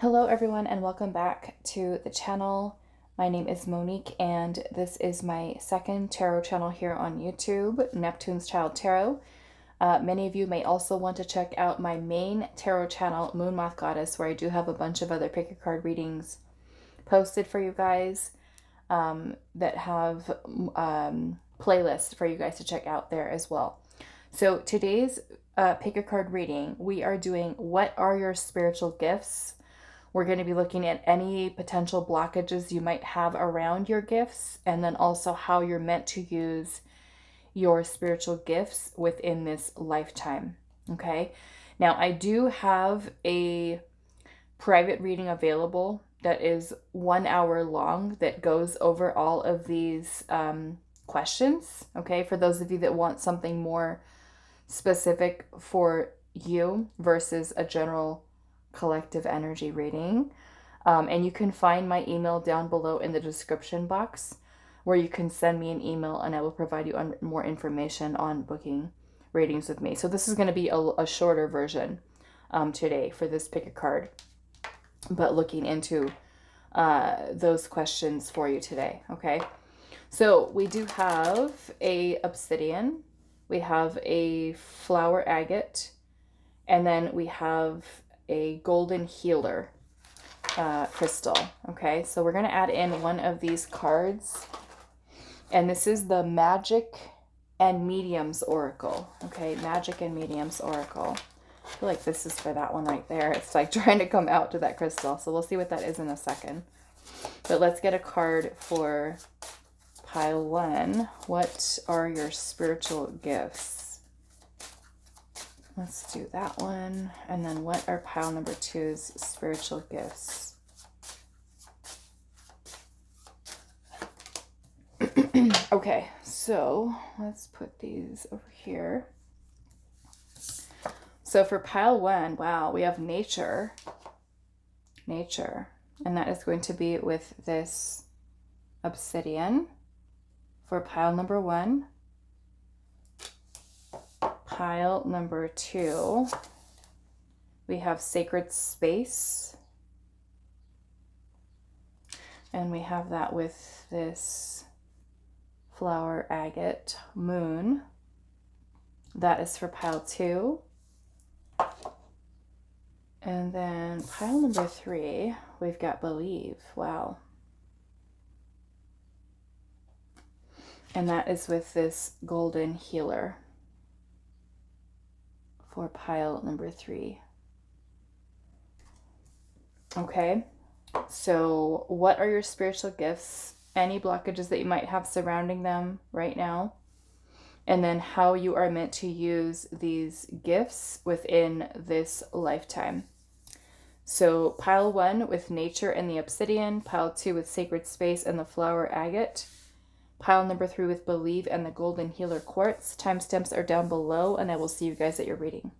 Hello everyone and welcome back to the channel. My name is Monique and this is my second tarot channel here on YouTube, Neptune's Child Tarot. Many of you may also want to check out my main tarot channel, Moon Moth Goddess, where I do have a bunch of other pick a card readings posted for you guys that have playlists for you guys to check out there as well. So today's pick a card reading, we are doing what are your spiritual gifts? We're going to be looking at any potential blockages you might have around your gifts, and then also how you're meant to use your spiritual gifts within this lifetime. Okay. Now, I do have a private reading available that is 1 hour long that goes over all of these questions. Okay. For those of you that want something more specific for you versus a general collective energy reading. And you can find my email down below in the description box where you can send me an email and I will provide you more information on booking readings with me. So this is going to be a shorter version today for this pick a card, but looking into those questions for you today. Okay. So we do have a obsidian, we have a flower agate, and then we have a golden healer crystal. Okay, so we're going to add in one of these cards, and this is the Magic and Mediums Oracle. Okay, Magic and Mediums Oracle. I feel like this is for that one right there. It's like trying to come out to that crystal, so we'll see what that is in a second. But let's get a card for pile one. What are your spiritual gifts? Let's do that one. And then what are pile number two's spiritual gifts? Okay, so let's put these over here. So for pile one, wow, we have nature. Nature. And that is going to be with this obsidian for pile number one. Pile number two, we have sacred space, and we have that with this flower agate moon. That is for pile two. And then pile number three, we've got believe. Wow. And that is with this golden healer for pile number three. Okay, so what are your spiritual gifts? Any blockages that you might have surrounding them right now? And then how you are meant to use these gifts within this lifetime. So pile one with nature and the obsidian, pile two with sacred space and the flower agate, pile number three with believe and the golden healer quartz. Timestamps are down below, and I will see you guys at your reading.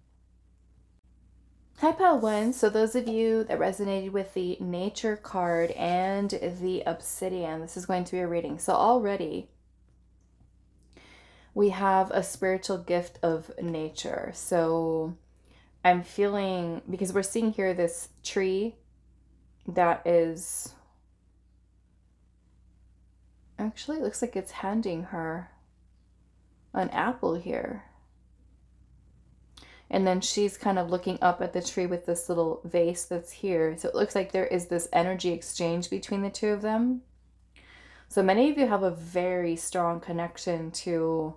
Hi, pile one. So those of you that resonated with the nature card and the obsidian, this is going to be a reading. So already we have a spiritual gift of nature. So I'm feeling, because we're seeing here this tree that is, actually, it looks like it's handing her an apple here. And then she's kind of looking up at the tree with this little vase that's here. So it looks like there is this energy exchange between the two of them. So many of you have a very strong connection to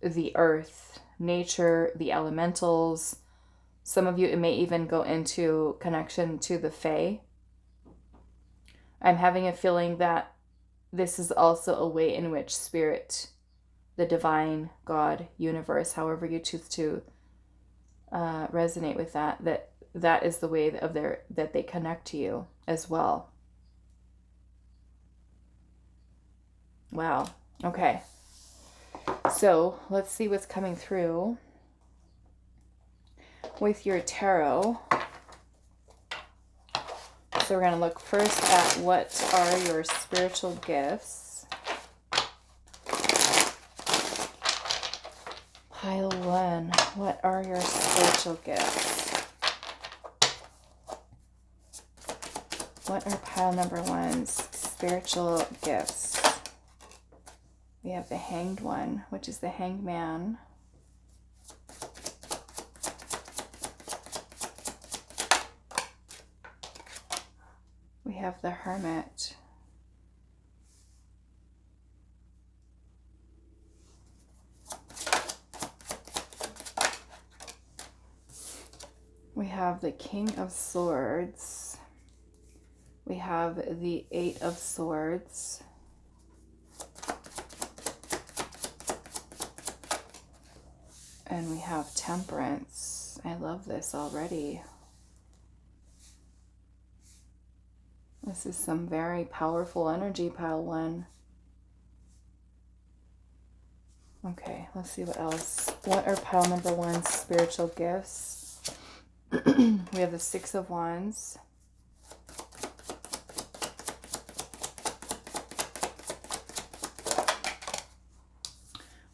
the earth, nature, the elementals. Some of you, it may even go into connection to the Fae. I'm having a feeling that this is also a way in which spirit, the divine, God, universe, however you choose to resonate with that is the way that they connect to you as well. Wow. Okay. So let's see what's coming through with your tarot. So we're going to look first at what are your spiritual gifts. Pile one, what are your spiritual gifts? What are pile number one's spiritual gifts? We have the Hanged One, which is the Hanged Man. We have the Hermit. We have the King of Swords. We have the Eight of Swords. And we have Temperance. I love this already. This is some very powerful energy, pile one. Okay, let's see what else. What are pile number one's spiritual gifts? We have the Six of Wands.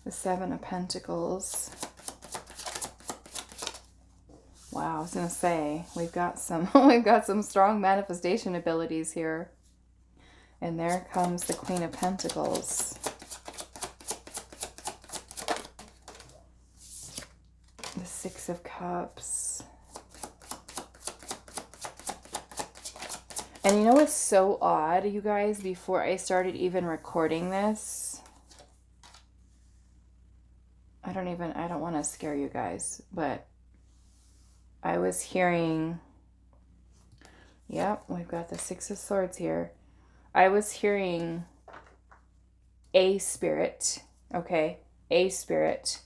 The Seven of Pentacles. Wow, I was gonna say we've got some strong manifestation abilities here. And there comes the Queen of Pentacles. The Six of Cups. And you know what's so odd, you guys, before I started even recording this, I don't want to scare you guys, but I was hearing, yep, we've got the Six of Swords here. I was hearing a spirit, okay, a spirit,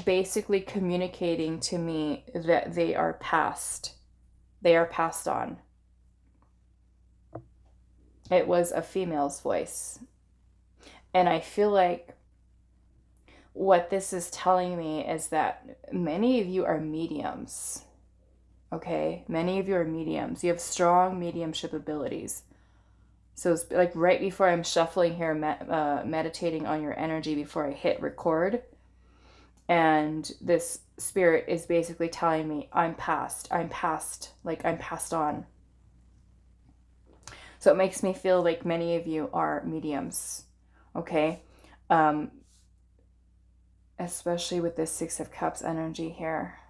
basically communicating to me that they are passed on. It was a female's voice. And I feel like what this is telling me is that many of you are mediums. Okay? Many of you are mediums. You have strong mediumship abilities. So it's like right before I'm shuffling here, meditating on your energy before I hit record. And this spirit is basically telling me I'm passed on. So it makes me feel like many of you are mediums. Okay? Especially with this Six of Cups energy here.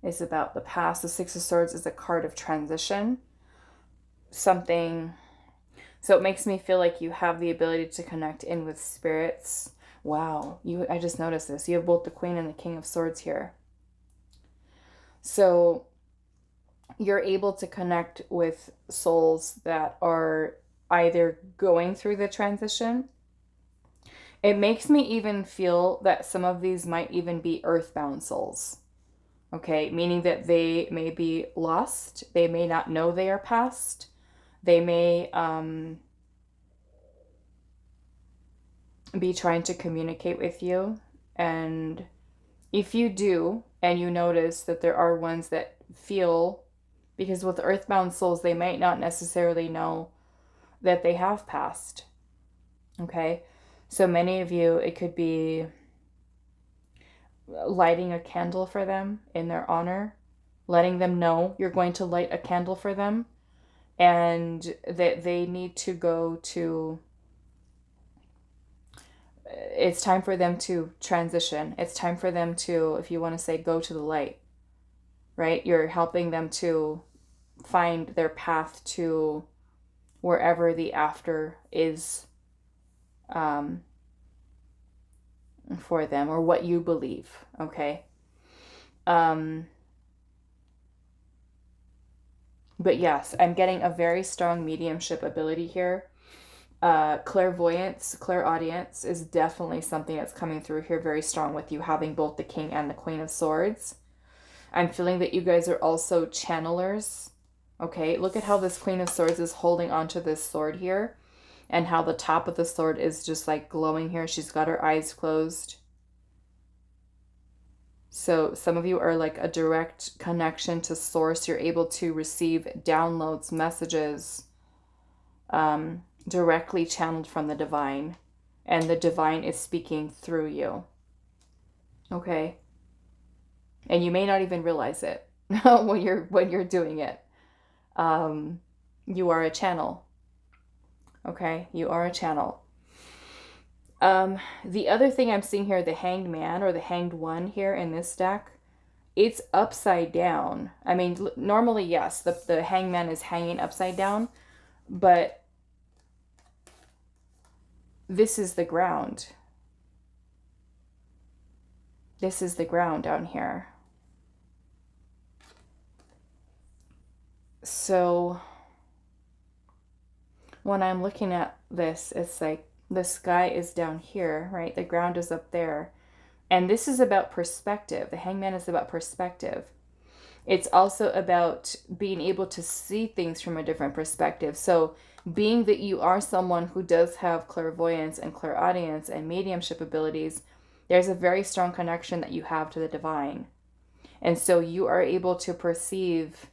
It's about the past. The Six of Swords is a card of transition. Something. So it makes me feel like you have the ability to connect in with spirits. Wow. I just noticed this. You have both the Queen and the King of Swords here. So you're able to connect with souls that are either going through the transition. It makes me even feel that some of these might even be earthbound souls. Okay, meaning that they may be lost. They may not know they are past. They may be trying to communicate with you. And if you do, and you notice that there are ones that feel, because with earthbound souls, they might not necessarily know that they have passed. Okay, so many of you, it could be lighting a candle for them in their honor, letting them know you're going to light a candle for them, and that they need to go to, it's time for them to transition. It's time for them to, if you want to say, go to the light, right? You're helping them to find their path to wherever the after is for them, or what you believe, okay? But yes, I'm getting a very strong mediumship ability here. Clairvoyance, clairaudience is definitely something that's coming through here very strong with you having both the King and the Queen of Swords. I'm feeling that you guys are also channelers. Okay, look at how this Queen of Swords is holding onto this sword here, and how the top of the sword is just like glowing here. She's got her eyes closed. So some of you are like a direct connection to source. You're able to receive downloads, messages, directly channeled from the divine, and the divine is speaking through you. Okay? And you may not even realize it. when you're doing it. You are a channel. Okay, you are a channel. The other thing I'm seeing here, the Hanged Man or the Hanged One here in this deck, it's upside down. I mean, normally, yes, the hangman is hanging upside down, but this is the ground. This is the ground down here. So when I'm looking at this, it's like the sky is down here, right? The ground is up there. And this is about perspective. The hangman is about perspective. It's also about being able to see things from a different perspective. So being that you are someone who does have clairvoyance and clairaudience and mediumship abilities, there's a very strong connection that you have to the divine. And so you are able to perceive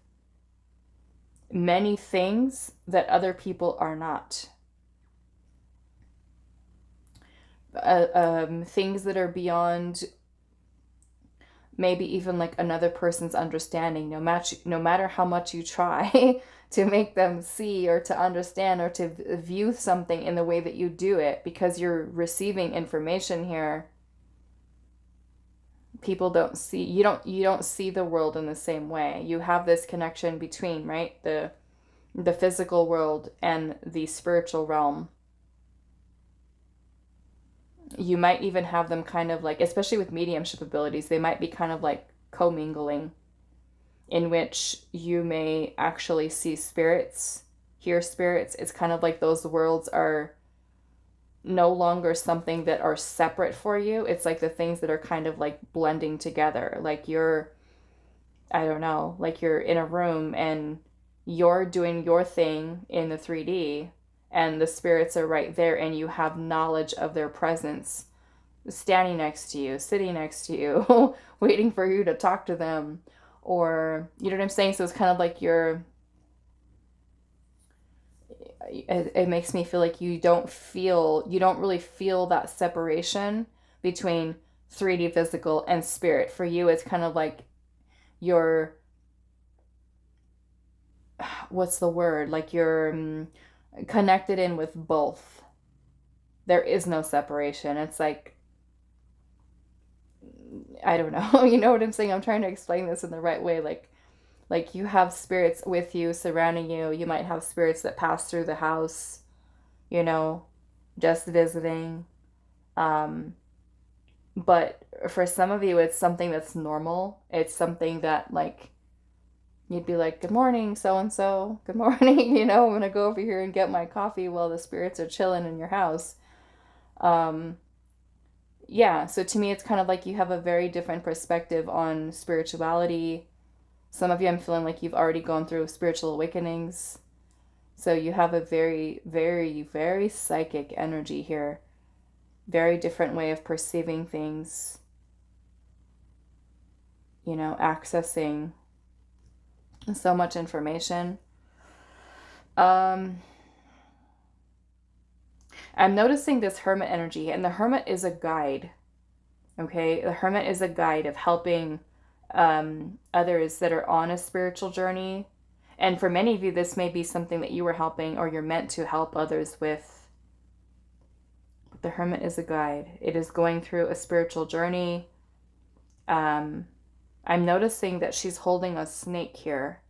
many things that other people are not. Things that are beyond maybe even like another person's understanding, no matter how much you try to make them see or to understand or to view something in the way that you do it, because you're receiving information here. People don't see, you don't see the world in the same way. You have this connection between, right, the physical world and the spiritual realm. You might even have them kind of like, especially with mediumship abilities, they might be kind of like commingling, in which you may actually see spirits, hear spirits. It's kind of like those worlds are no longer something that are separate for you. It's like the things that are kind of like blending together. Like you're, I don't know, like you're in a room and you're doing your thing in the 3D and the spirits are right there and you have knowledge of their presence, standing next to you, sitting next to you, waiting for you to talk to them. Or, you know what I'm saying? So it's kind of like it makes me feel like you don't really feel that separation between 3D physical and spirit. For you, it's kind of like you're, what's the word? Like you're connected in with both. There is no separation. It's like, I don't know. You know what I'm saying? I'm trying to explain this in the right way. Like you have spirits with you, surrounding you. You might have spirits that pass through the house, you know, just visiting. But for some of you, it's something that's normal. It's something that like you'd be like, good morning, so-and-so. Good morning. You know, I'm going to go over here and get my coffee while the spirits are chilling in your house. Yeah, so to me, it's kind of like you have a very different perspective on spirituality. Some of you, I'm feeling like you've already gone through spiritual awakenings. So you have a very, very, very psychic energy here. Very different way of perceiving things. You know, accessing so much information. I'm noticing this hermit energy, and the hermit is a guide. Okay, the hermit is a guide of helping others that are on a spiritual journey. And for many of you, this may be something that you were helping or you're meant to help others with. But the hermit is a guide. It is going through a spiritual journey. I'm noticing that she's holding a snake here.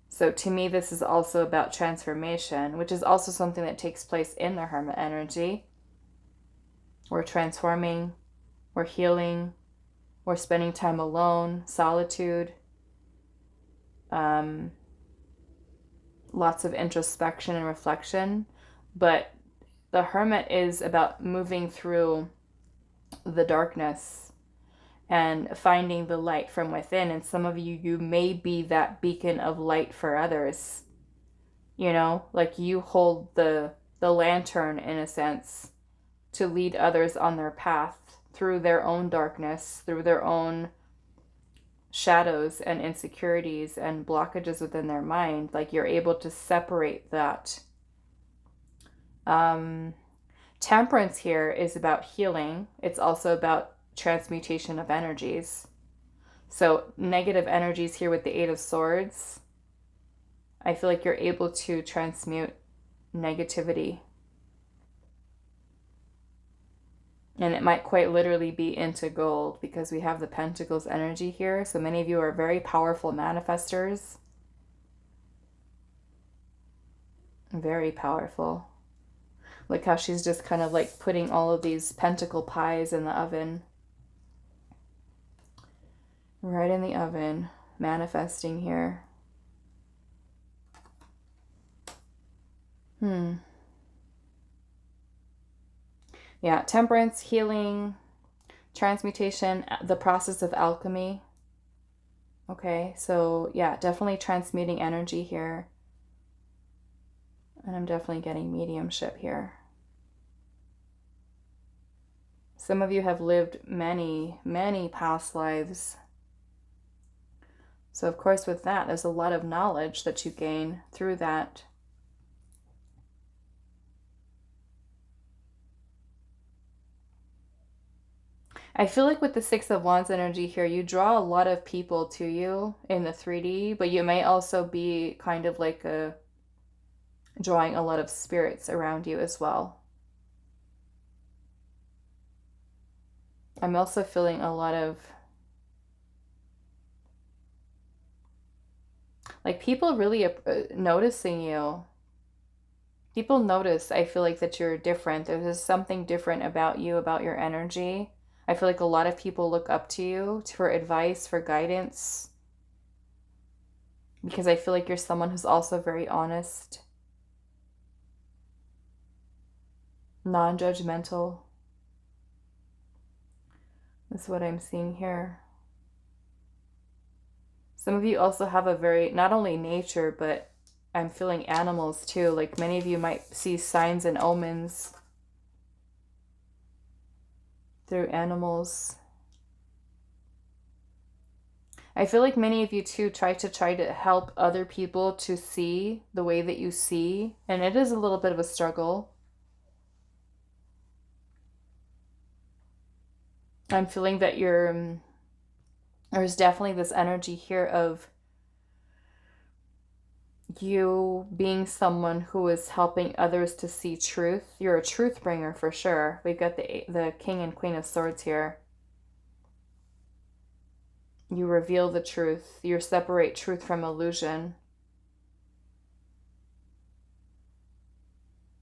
So to me, this is also about transformation, which is also something that takes place in the hermit energy. We're transforming, we're healing, we're spending time alone, solitude, lots of introspection and reflection. But the hermit is about moving through the darkness and finding the light from within. And some of you, you may be that beacon of light for others. You know, like you hold the lantern in a sense to lead others on their path through their own darkness, through their own shadows and insecurities and blockages within their mind. Like you're able to separate that. Temperance here is about healing. It's also about transmutation of energies. So negative energies here with the Eight of Swords, I feel like you're able to transmute negativity. And it might quite literally be into gold because we have the Pentacles energy here. So many of you are very powerful manifestors. Very powerful. Look how she's just kind of like putting all of these pentacle pies in the oven. Right in the oven. Manifesting here. Yeah, temperance, healing, transmutation, the process of alchemy. Okay, so yeah, definitely transmuting energy here. And I'm definitely getting mediumship here. Some of you have lived many, many past lives. So of course with that, there's a lot of knowledge that you gain through that. I feel like with the Six of Wands energy here, you draw a lot of people to you in the 3D, but you may also be kind of like drawing a lot of spirits around you as well. I'm also feeling a lot of like people really noticing you. People notice, I feel like, that you're different. There's something different about you, about your energy. I feel like a lot of people look up to you for advice, for guidance. Because I feel like you're someone who's also very honest. Non-judgmental. That's what I'm seeing here. Some of you also have a very, not only nature, but I'm feeling animals too. Like many of you might see signs and omens through animals. I feel like many of you too try to help other people to see the way that you see. And it is a little bit of a struggle. I'm feeling that there's definitely this energy here of you being someone who is helping others to see truth. You're a truth bringer for sure. We've got the King and Queen of Swords here. You reveal the truth. You separate truth from illusion.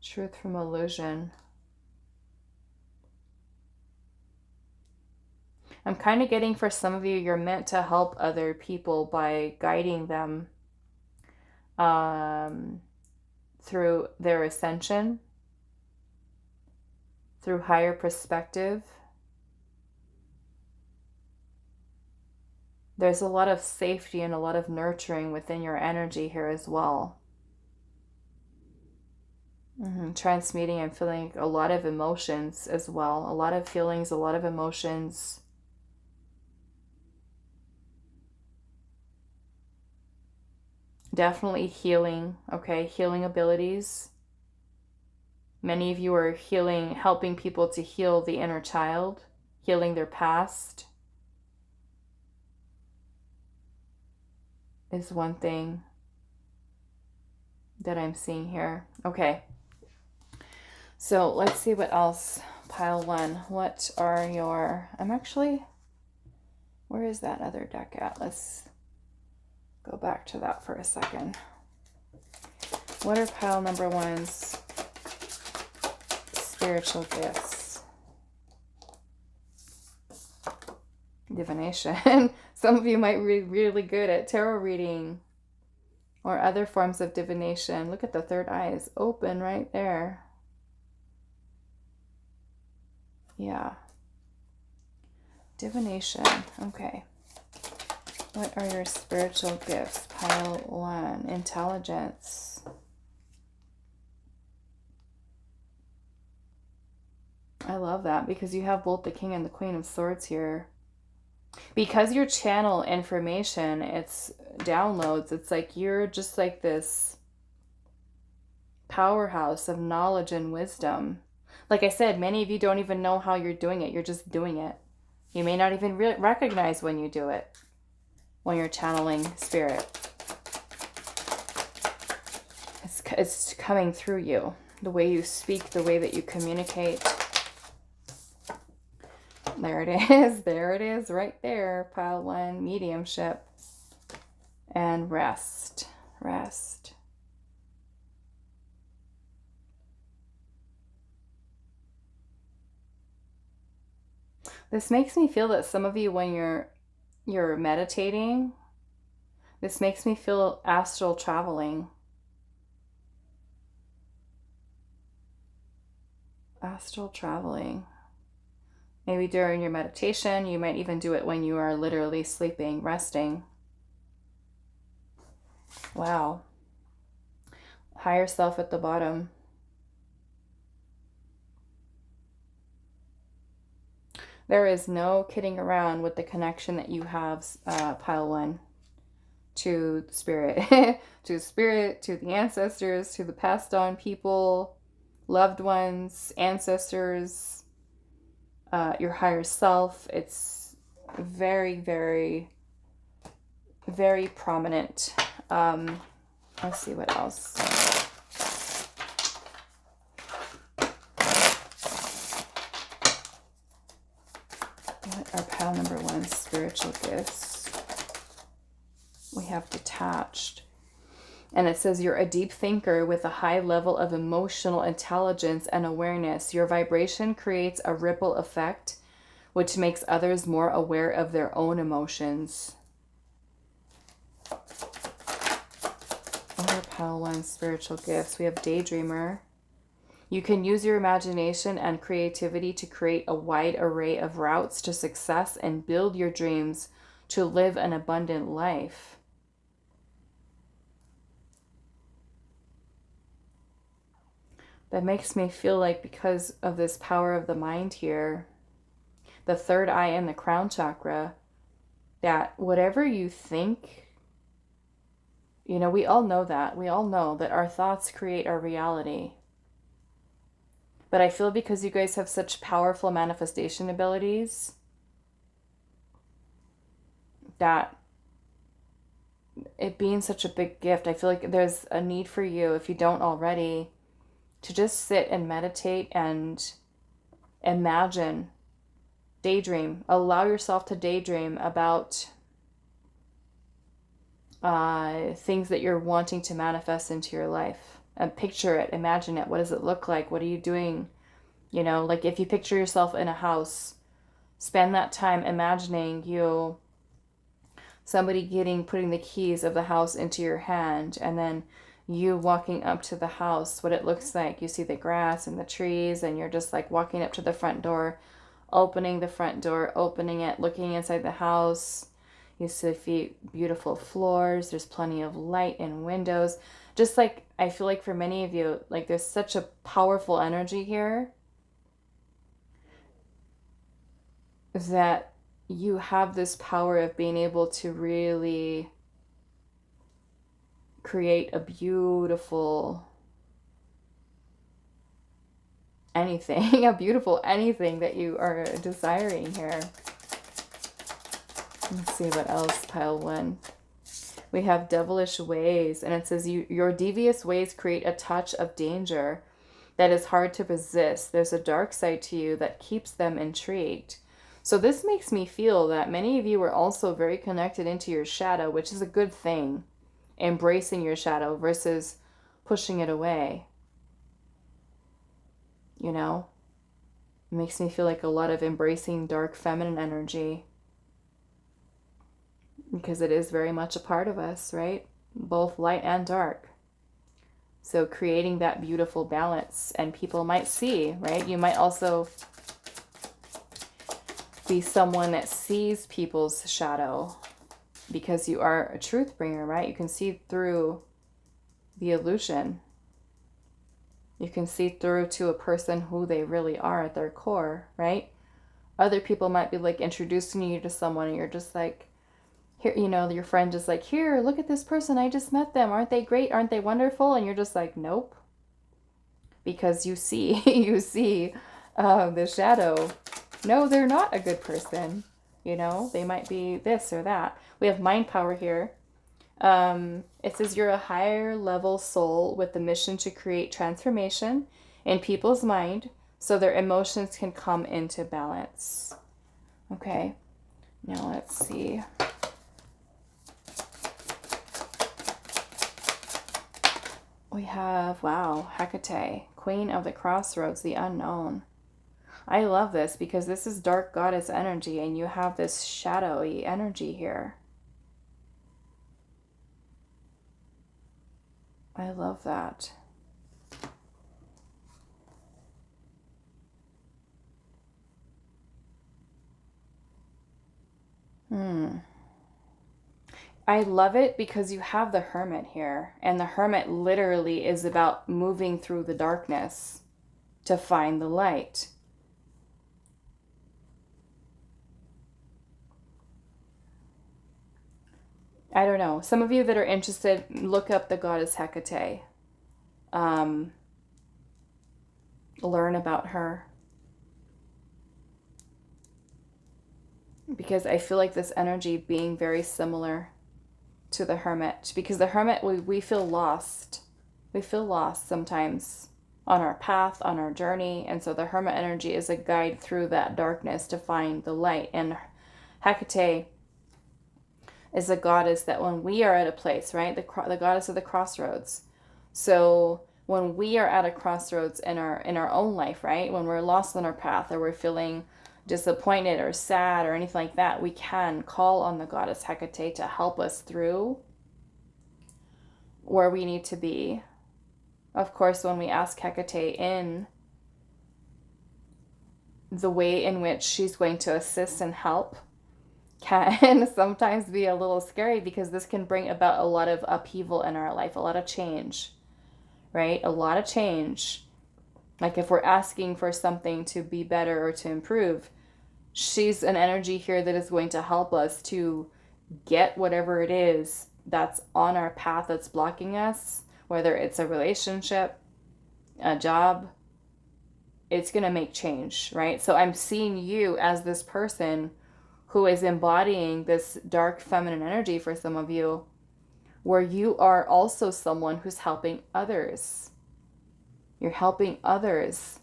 Truth from illusion. I'm kind of getting for some of you, you're meant to help other people by guiding them through their ascension, through higher perspective. There's a lot of safety and a lot of nurturing within your energy here as well. Transmuting and feeling a lot of emotions as well. A lot of feelings, a lot of emotions. Definitely healing, okay? Healing abilities. Many of you are healing, helping people to heal the inner child, healing their past is one thing that I'm seeing here. Okay. So let's see what else. Pile one. What are your... Where is that other deck at? Let's go back to that for a second. What are pile number one's spiritual gifts? Divination. Some of you might be really good at tarot reading or other forms of divination. Look at the third eye is open right there. Yeah. Divination. Okay. What are your spiritual gifts? Pile one. Intelligence. I love that because you have both the King and the Queen of Swords here. Because you channel information, it's downloads. It's like you're just like this powerhouse of knowledge and wisdom. Like I said, many of you don't even know how you're doing it. You're just doing it. You may not even recognize when you do it. when you're channeling spirit. It's coming through you. The way you speak, the way that you communicate. There it is. There it is right there. Pile 1, mediumship. And rest. Rest. This makes me feel that some of you, when you're meditating, this makes me feel astral traveling. Astral traveling. Maybe during your meditation, you might even do it when you are literally sleeping, resting. Wow. Higher self at the bottom. There is no kidding around with the connection that you have, pile 1, to spirit, to spirit, to the ancestors, to the passed on people, loved ones, ancestors, your higher self. It's very, very, very prominent. Let's see what else. What are pile number 1 spiritual gifts? We have detached. And it says you're a deep thinker with a high level of emotional intelligence and awareness. Your vibration creates a ripple effect, which makes others more aware of their own emotions. Other pile 1 spiritual gifts. We have daydreamer. You can use your imagination and creativity to create a wide array of routes to success and build your dreams to live an abundant life. That makes me feel like, because of this power of the mind here, the third eye and the crown chakra, that whatever you think, you know, we all know that. We all know that our thoughts create our reality. But I feel because you guys have such powerful manifestation abilities, that it being such a big gift, I feel like there's a need for you, if you don't already, to just sit and meditate and imagine, daydream. Allow yourself to daydream about things that you're wanting to manifest into your life. And picture it, imagine it. What does it look like? What are you doing? You know, like if you picture yourself in a house, spend that time imagining somebody putting the keys of the house into your hand, and then you walking up to the house, what it looks like. You see the grass and the trees, and you're just like walking up to the front door, opening the front door, opening it, looking inside the house. You see beautiful floors. There's plenty of light in windows. Just like, I feel like for many of you, like there's such a powerful energy here that you have this power of being able to really create a beautiful anything, a beautiful anything that you are desiring here. Let's see what else, pile 1. We have devilish ways, and it says your devious ways create a touch of danger that is hard to resist. There's a dark side to you that keeps them intrigued. So this makes me feel that many of you are also very connected into your shadow, which is a good thing. Embracing your shadow versus pushing it away. You know? It makes me feel like a lot of embracing dark feminine energy. Because it is very much a part of us, right? Both light and dark. So creating that beautiful balance, and people might see, right? You might also be someone that sees people's shadow, because you are a truth bringer, right? You can see through the illusion. You can see through to a person who they really are at their core, right? Other people might be like introducing you to someone, and you're just like, here, you know, your friend just like, here, look at this person. I just met them. Aren't they great? Aren't they wonderful? And you're just like, nope. Because you see, the shadow. No, they're not a good person. You know, they might be this or that. We have mind power here. It says you're a higher level soul with the mission to create transformation in people's mind so their emotions can come into balance. Okay, now let's see. We have, wow, Hecate, Queen of the Crossroads, the unknown. I love this because this is dark goddess energy and you have this shadowy energy here. I love that. I love it because you have the Hermit here, and the Hermit literally is about moving through the darkness to find the light. I don't know. Some of you that are interested, look up the goddess Hecate. Learn about her. Because I feel like this energy being very similar to the Hermit. Because the Hermit, we feel lost. We feel lost sometimes on our path, on our journey. And so the Hermit energy is a guide through that darkness to find the light. And Hecate is a goddess that when we are at a place, right? The goddess of the crossroads. So when we are at a crossroads in our own life, right? When we're lost on our path or we're feeling disappointed or sad or anything like that, we can call on the goddess Hecate to help us through where we need to be. Of course, when we ask Hecate in, the way in which she's going to assist and help can sometimes be a little scary because this can bring about a lot of upheaval in our life, a lot of change, right? A lot of change. Like if we're asking for something to be better or to improve, she's an energy here that is going to help us to get whatever it is that's on our path that's blocking us, whether it's a relationship, a job. It's going to make change, right? So I'm seeing you as this person who is embodying this dark feminine energy for some of you, where you are also someone who's helping others. You're helping others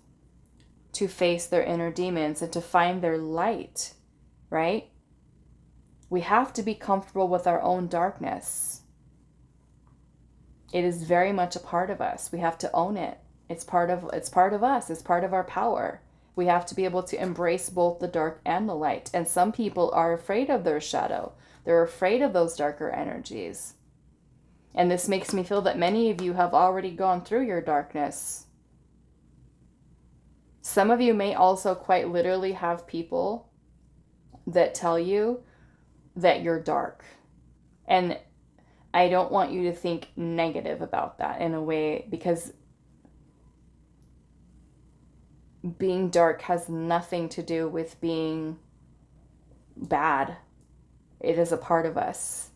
to face their inner demons and to find their light, right? We have to be comfortable with our own darkness. It is very much a part of us. We have to own it. It's part of us. It's part of our power. We have to be able to embrace both the dark and the light. And some people are afraid of their shadow. They're afraid of those darker energies. And this makes me feel that many of you have already gone through your darkness. Some of you may also quite literally have people that tell you that you're dark. And I don't want you to think negative about that in a way, because being dark has nothing to do with being bad. It is a part of us,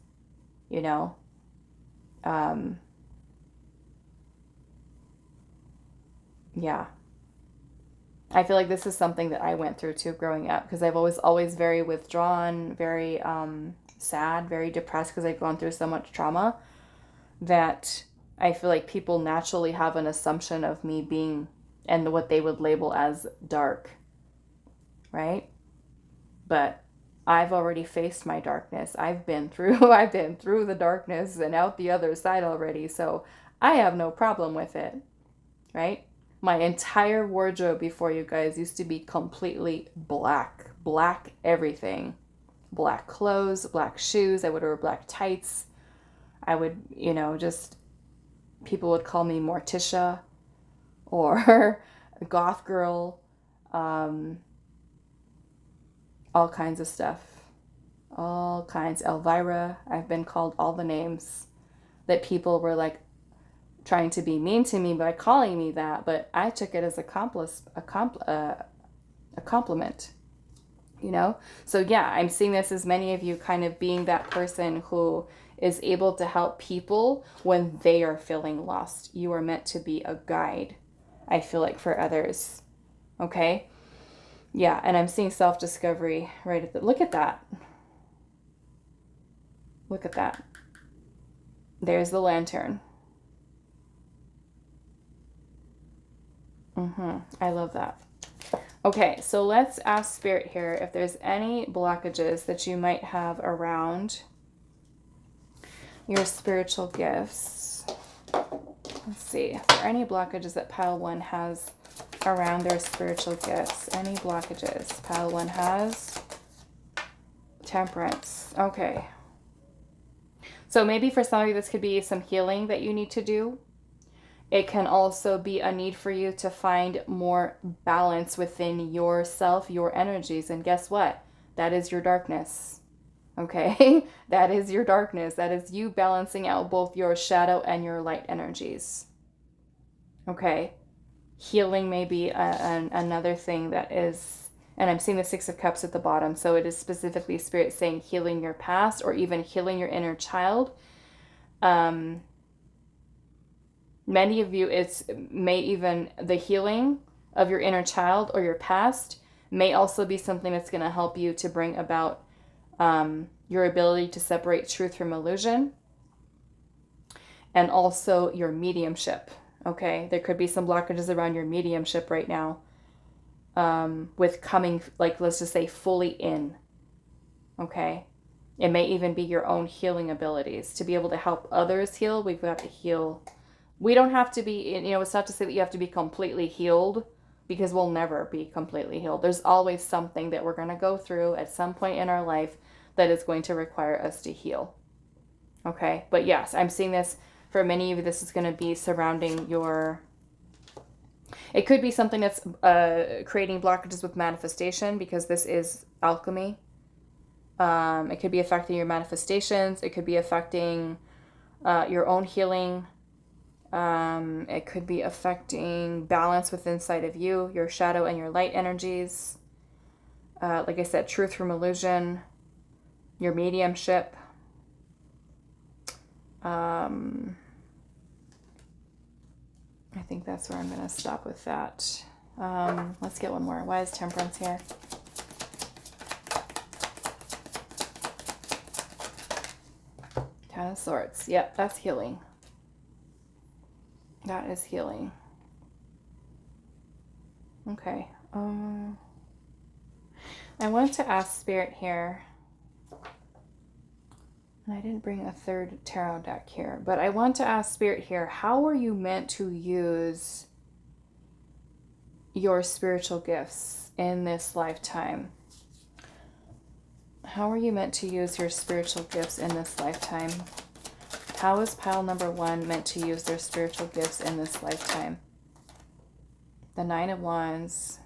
you know? Yeah. I feel like this is something that I went through too growing up, because I've always very withdrawn, very sad, very depressed, because I've gone through so much trauma that I feel like people naturally have an assumption of me being and what they would label as dark, right? But I've already faced my darkness. I've been through the darkness and out the other side already, so I have no problem with it, right? My entire wardrobe before, you guys, used to be completely black everything. Black clothes, black shoes. I would wear black tights. I would, just, people would call me Morticia or a goth girl, all kinds of stuff. All kinds. Elvira. I've been called all the names that people were like trying to be mean to me by calling me that, but I took it as a compliment, So yeah, I'm seeing this as many of you kind of being that person who is able to help people when they are feeling lost. You are meant to be a guide, I feel like, for others. Okay? Yeah, and I'm seeing self-discovery right at the, look at that. Look at that. There's the lantern. I love that. Okay, so let's ask Spirit here if there's any blockages that you might have around your spiritual gifts. Let's see. If there are any blockages that pile 1 has around their spiritual gifts. Any blockages pile 1 has? Temperance. Okay. So maybe for some of you this could be some healing that you need to do. It can also be a need for you to find more balance within yourself, your energies. And guess what? That is your darkness. Okay? That is your darkness. That is you balancing out both your shadow and your light energies. Okay? Healing may be another thing that is, and I'm seeing the 6 of Cups at the bottom. So it is specifically Spirit saying healing your past or even healing your inner child. Many of you, the healing of your inner child or your past may also be something that's going to help you to bring about your ability to separate truth from illusion, and also your mediumship. Okay, there could be some blockages around your mediumship right now, with coming, like, let's just say fully in. Okay, it may even be your own healing abilities to be able to help others heal. We've got to heal. We don't have to be, it's not to say that you have to be completely healed, because we'll never be completely healed. There's always something that we're going to go through at some point in our life that is going to require us to heal. Okay, but yes, I'm seeing this for many of you. This is going to be surrounding your, it could be something that's creating blockages with manifestation, because this is alchemy. It could be affecting your manifestations. It could be affecting your own healing. It could be affecting balance within inside of you, your shadow and your light energies. Like I said, truth from illusion, your mediumship. I think that's where I'm going to stop with that. Let's get one more. Why is Temperance here? Ten of Swords. Yep, that's healing. That is healing. Okay. I want to ask Spirit here, and I didn't bring a third tarot deck here, but I want to ask Spirit here, how are you meant to use your spiritual gifts in this lifetime? How are you meant to use your spiritual gifts in this lifetime? How is pile number 1 meant to use their spiritual gifts in this lifetime? The 9 of Wands.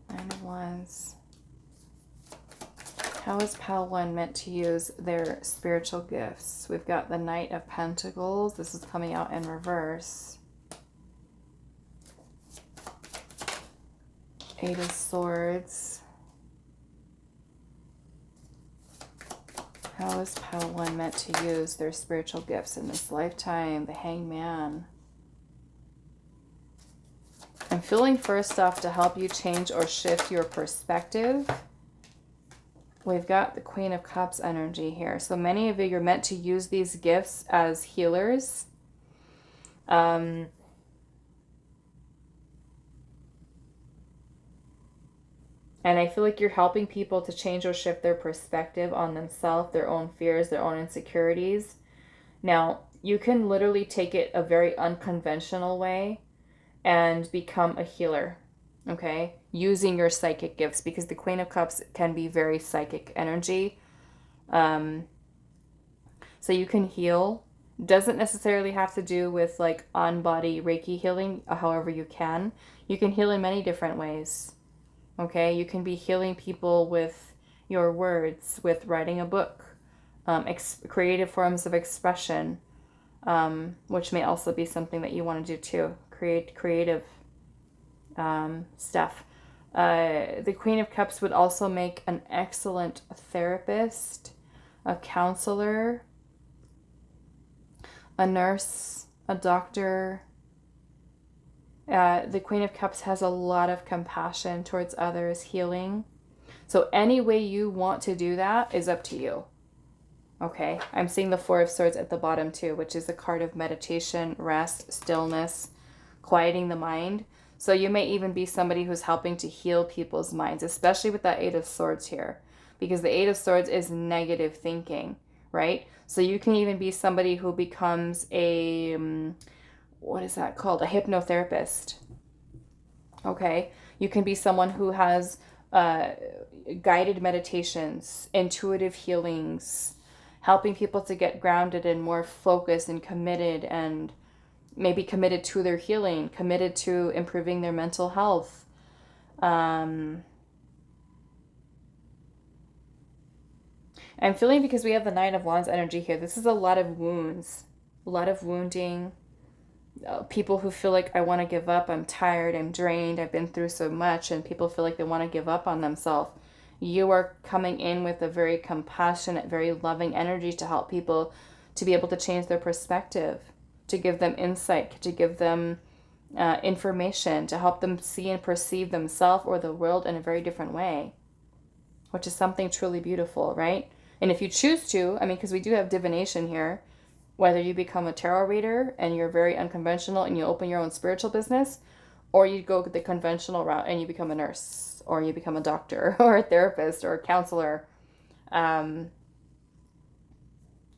9 of Wands. How is pile 1 meant to use their spiritual gifts? We've got the Knight of Pentacles. This is coming out in reverse. 8 of Swords. How is pile 1 meant to use their spiritual gifts in this lifetime? The Hangman. I'm feeling first off to help you change or shift your perspective. We've got the Queen of Cups energy here. So many of you, you're meant to use these gifts as healers. And I feel like you're helping people to change or shift their perspective on themselves, their own fears, their own insecurities. Now, you can literally take it a very unconventional way and become a healer, okay? Using your psychic gifts, because the Queen of Cups can be very psychic energy. So you can heal. Doesn't necessarily have to do with like on-body Reiki healing, however you can. You can heal in many different ways. Okay, you can be healing people with your words, with writing a book, creative forms of expression, which may also be something that you want to do too. Creative stuff. The Queen of Cups would also make an excellent therapist, a counselor, a nurse, a doctor, The Queen of Cups has a lot of compassion towards others, healing. So any way you want to do that is up to you. Okay, I'm seeing the Four of Swords at the bottom too, which is a card of meditation, rest, stillness, quieting the mind. So you may even be somebody who's helping to heal people's minds, especially with that Eight of Swords here, because the Eight of Swords is negative thinking, right? So you can even be somebody who becomes a, what is that called? A hypnotherapist. Okay, you can be someone who has guided meditations, intuitive healings, helping people to get grounded and more focused and committed, and maybe committed to their healing, committed to improving their mental health. I'm feeling, because we have the Nine of Wands energy here, this is a lot of wounds, a lot of wounding. People who feel like, I want to give up, I'm tired, I'm drained, I've been through so much, and people feel like they want to give up on themselves. You are coming in with a very compassionate, very loving energy to help people to be able to change their perspective, to give them insight, to give them information, to help them see and perceive themselves or the world in a very different way, which is something truly beautiful, right? And if you choose to, I mean, because we do have divination here, whether you become a tarot reader and you're very unconventional and you open your own spiritual business, or you go the conventional route and you become a nurse, or you become a doctor, or a therapist, or a counselor.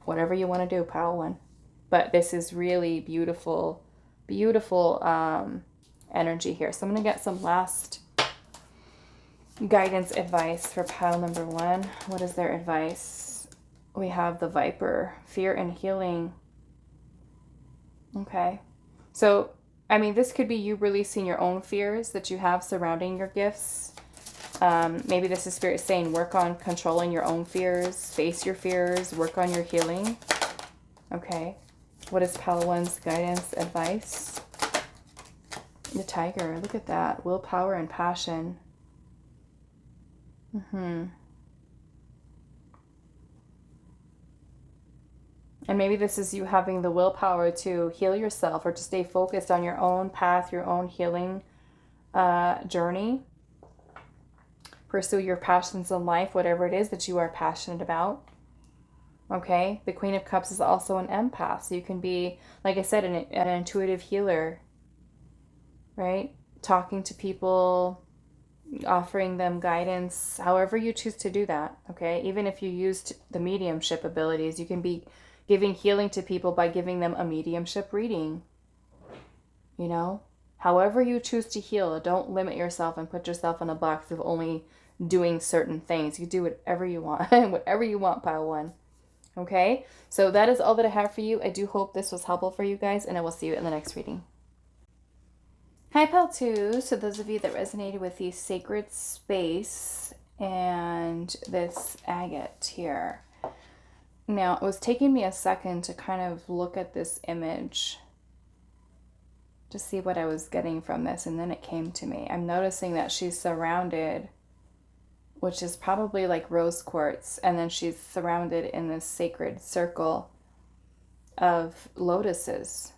Whatever you want to do, pile one. But this is really beautiful, beautiful energy here. So I'm going to get some last guidance advice for pile number one. What is their advice? We have the Viper, fear and healing. Okay. So, I mean, this could be you releasing your own fears that you have surrounding your gifts. Maybe this is Spirit saying work on controlling your own fears, face your fears, work on your healing. Okay. What is pile one's guidance advice? The Tiger. Look at that. Willpower and passion. And maybe this is you having the willpower to heal yourself or to stay focused on your own path, your own healing journey. Pursue your passions in life, whatever it is that you are passionate about. Okay, the Queen of Cups is also an empath. So you can be, like I said, an intuitive healer, right? Talking to people, offering them guidance, however you choose to do that, okay? Even if you used the mediumship abilities, you can be giving healing to people by giving them a mediumship reading. You know, however you choose to heal, don't limit yourself and put yourself in a box of only doing certain things. You do whatever you want, whatever you want, pile one. Okay, so that is all that I have for you. I do hope this was helpful for you guys, and I will see you in the next reading. Hi, pile two. So those of you that resonated with the sacred space and this agate here. Now, it was taking me a second to kind of look at this image to see what I was getting from this, and then it came to me. I'm noticing that she's surrounded, which is probably like rose quartz, and then she's surrounded in this sacred circle of lotuses.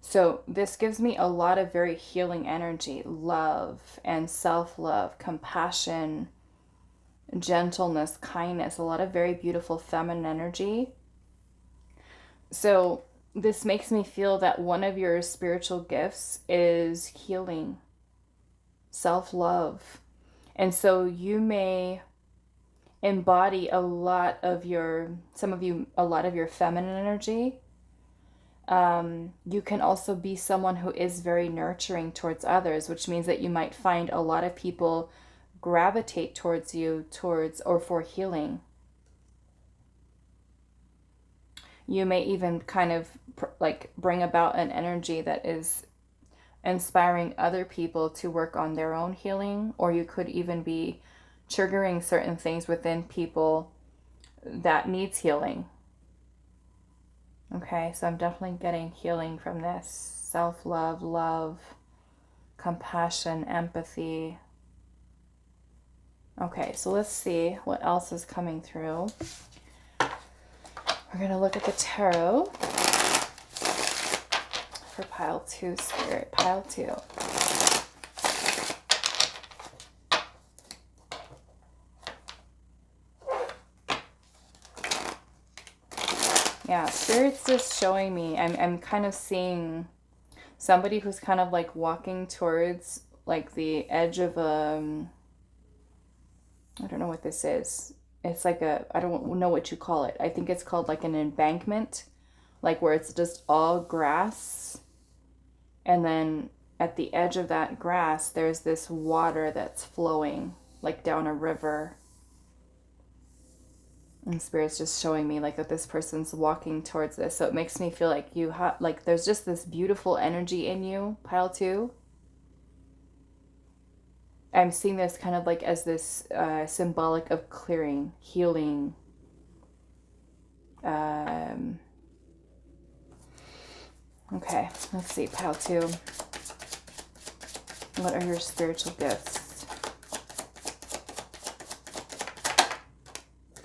So this gives me a lot of very healing energy, love and self-love, compassion, gentleness, kindness, a lot of very beautiful feminine energy. So this makes me feel that one of your spiritual gifts is healing, self-love. And so you may embody a lot of your feminine energy. You can also be someone who is very nurturing towards others, which means that you might find a lot of people gravitate towards you or for healing. You may even kind of like bring about an energy that is inspiring other people to work on their own healing, or you could even be triggering certain things within people that needs healing. Okay, so I'm definitely getting healing from this. Self-love, love, compassion, empathy. Okay, so let's see what else is coming through. We're going to look at the tarot for pile 2, Spirit. Pile 2. Yeah, Spirit's just showing me, I'm kind of seeing somebody who's kind of like walking towards like the edge of a, I don't know what this is. It's like a, I don't know what you call it. I think it's called like an embankment, like where it's just all grass. And then at the edge of that grass, there's this water that's flowing like down a river. And Spirit's just showing me like that this person's walking towards this. So it makes me feel like you have, like there's just this beautiful energy in you, pile 2. I'm seeing this kind of like as this symbolic of clearing, healing. Okay, let's see, pile 2. What are your spiritual gifts?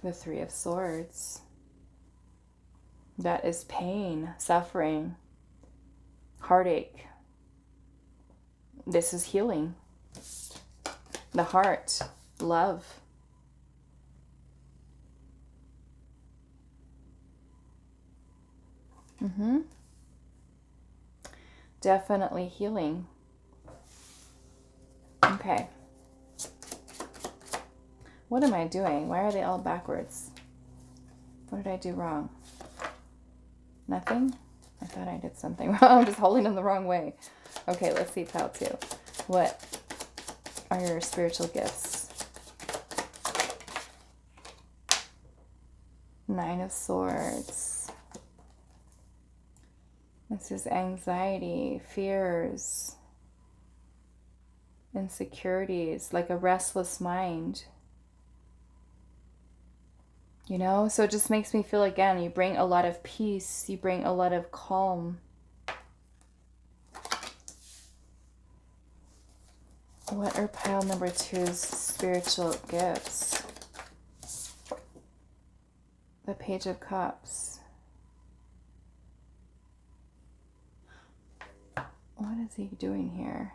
The 3 of Swords. That is pain, suffering, heartache. This is healing. The heart, love. Definitely healing. Okay. What am I doing? Why are they all backwards? What did I do wrong? Nothing? I thought I did something wrong. I'm just holding them the wrong way. Okay, let's see pile 2. What are your spiritual gifts? 9 of Swords. This is anxiety, fears, insecurities, like a restless mind. You know, so it just makes me feel, again, you bring a lot of peace, you bring a lot of calm. What are pile number 2's spiritual gifts? The Page of Cups. What is he doing here?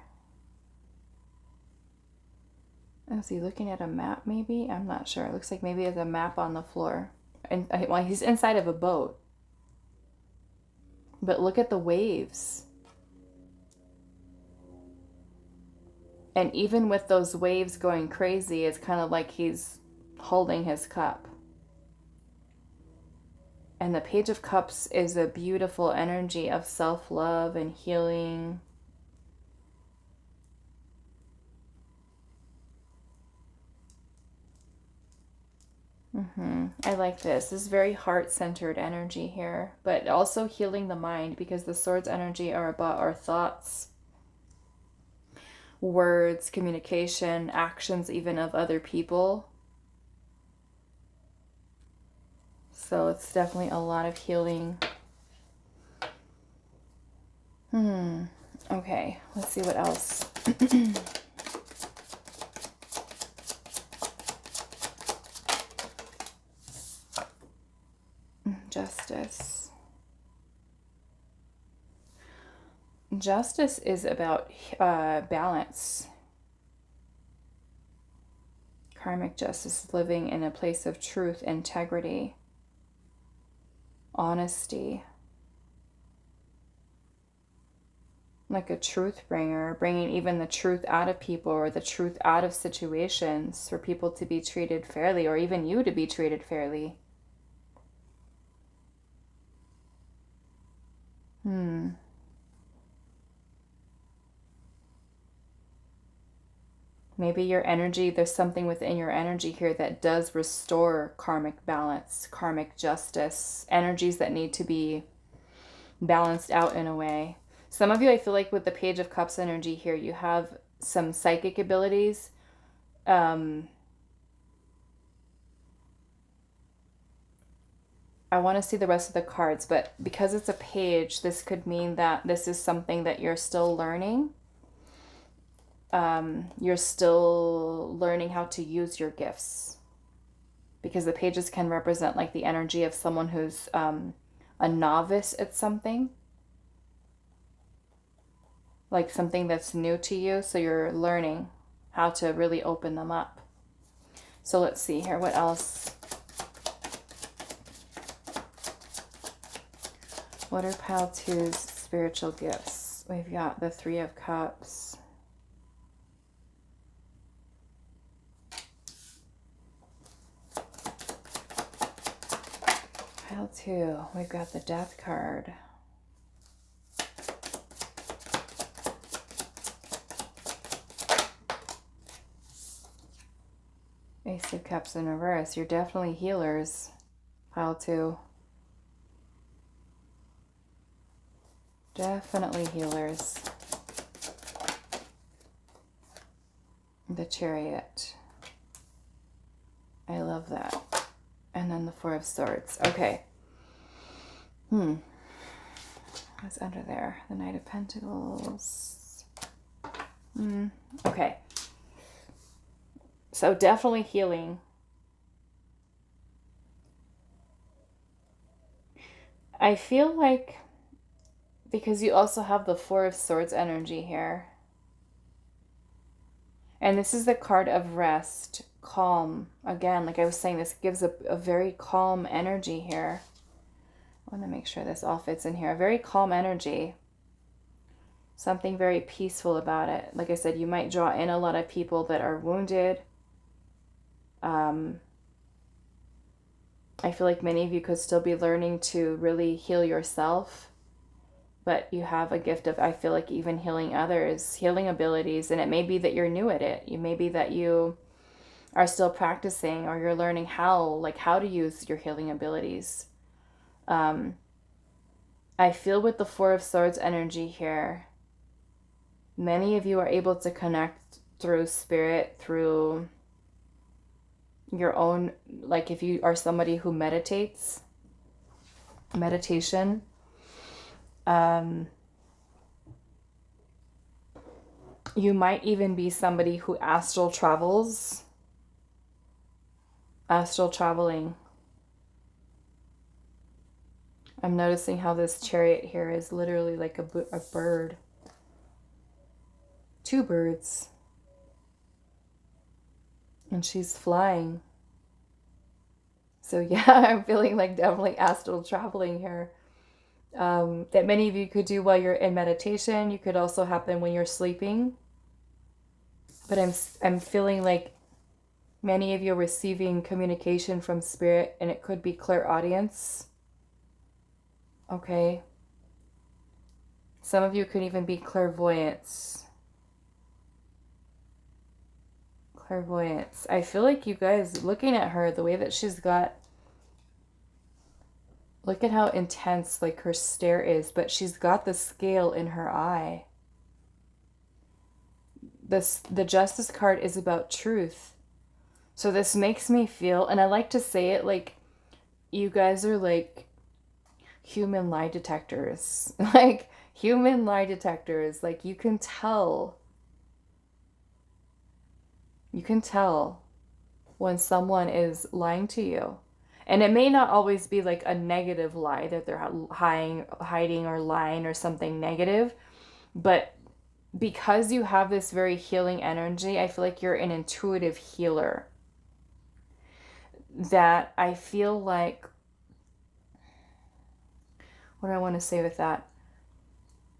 Is he looking at a map maybe? I'm not sure. It looks like maybe there's a map on the floor. And well, he's inside of a boat. But look at the waves. And even with those waves going crazy, it's kind of like he's holding his cup. And the Page of Cups is a beautiful energy of self-love and healing. I like this. This is very heart-centered energy here, but also healing the mind, because the Swords energy are about our thoughts, words, communication, actions even of other people. So it's definitely a lot of healing. Okay, let's see what else. Justice. Justice is about balance. Karmic justice is living in a place of truth, integrity, honesty. Like a truth bringer, bringing even the truth out of people, or the truth out of situations, for people to be treated fairly, or even you to be treated fairly. Maybe your energy, there's something within your energy here that does restore karmic balance, karmic justice, energies that need to be balanced out in a way. Some of you, I feel like with the Page of Cups energy here, you have some psychic abilities. I want to see the rest of the cards, but because it's a page, this could mean that this is something that you're still learning. You're still learning how to use your gifts, because the pages can represent like the energy of someone who's a novice at something. like something that's new to you. So you're learning how to really open them up. So let's see here. What else? What are Pile 2's spiritual gifts? We've got the Three of Cups. Pile 2, we've got the Death card. Ace of Cups in reverse. You're definitely healers, Pile 2. Definitely healers. The Chariot. I love that. And then the Four of Swords. Okay. What's under there? The Knight of Pentacles. Okay. So definitely healing. I feel like, because you also have the Four of Swords energy here. And this is the card of rest, calm. Again, like I was saying, this gives a very calm energy here. I want to make sure this all fits in here. A very calm energy. Something very peaceful about it. Like I said, you might draw in a lot of people that are wounded. I feel like many of you could still be learning to really heal yourself. But you have a gift of, I feel like, even healing others, healing abilities. And it may be that you're new at it. You may be that you are still practicing, or you're learning how to use your healing abilities. I feel with the Four of Swords energy here, many of you are able to connect through spirit, through your own, like if you are somebody who meditates, meditation. You might even be somebody who astral travels. Astral traveling. I'm noticing how this Chariot here is literally like a bird. Two birds. And she's flying. So yeah, I'm feeling like definitely astral traveling here. That many of you could do while you're in meditation. You could also happen when you're sleeping. But I'm feeling like many of you are receiving communication from spirit, and it could be clairaudience. Okay. Some of you could even be clairvoyants. Clairvoyance. I feel like you guys, looking at her, the way that she's got, look at how intense like her stare is, but she's got the scale in her eye. The Justice card is about truth. So this makes me feel, and I like to say it like you guys are like human lie detectors. Like human lie detectors. Like you can tell when someone is lying to you. And it may not always be like a negative lie that they're hiding or lying or something negative, but because you have this very healing energy, I feel like you're an intuitive healer. That I feel like, what do I want to say with that?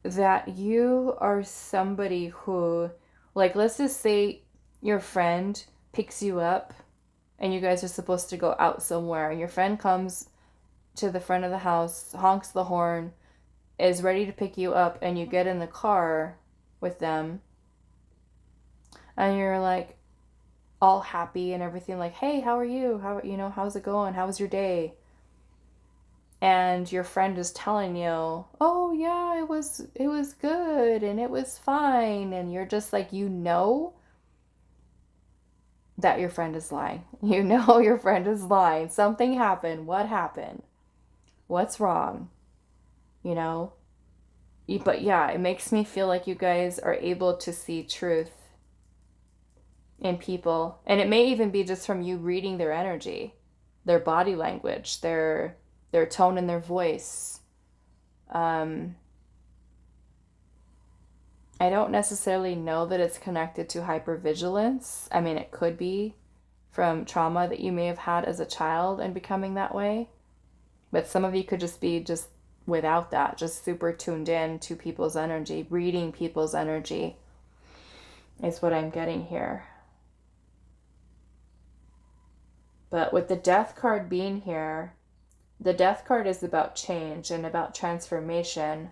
That you are somebody who, like, let's just say your friend picks you up and you guys are supposed to go out somewhere, and your friend comes to the front of the house, honks the horn, is ready to pick you up, and you get in the car with them and you're like all happy and everything, like, hey, how are you? How's it going? How was your day? And your friend is telling you, oh yeah, it was good and it was fine, and you're just like, that your friend is lying. Your friend is lying. Something happened. What happened? What's wrong? But yeah, it makes me feel like you guys are able to see truth in people. And it may even be just from you reading their energy, their body language, their tone in their voice. And I don't necessarily know that it's connected to hypervigilance. I mean, it could be from trauma that you may have had as a child and becoming that way. But some of you could just be just without that, just super tuned in to people's energy, reading people's energy is what I'm getting here. But with the Death card being here, the Death card is about change and about transformation.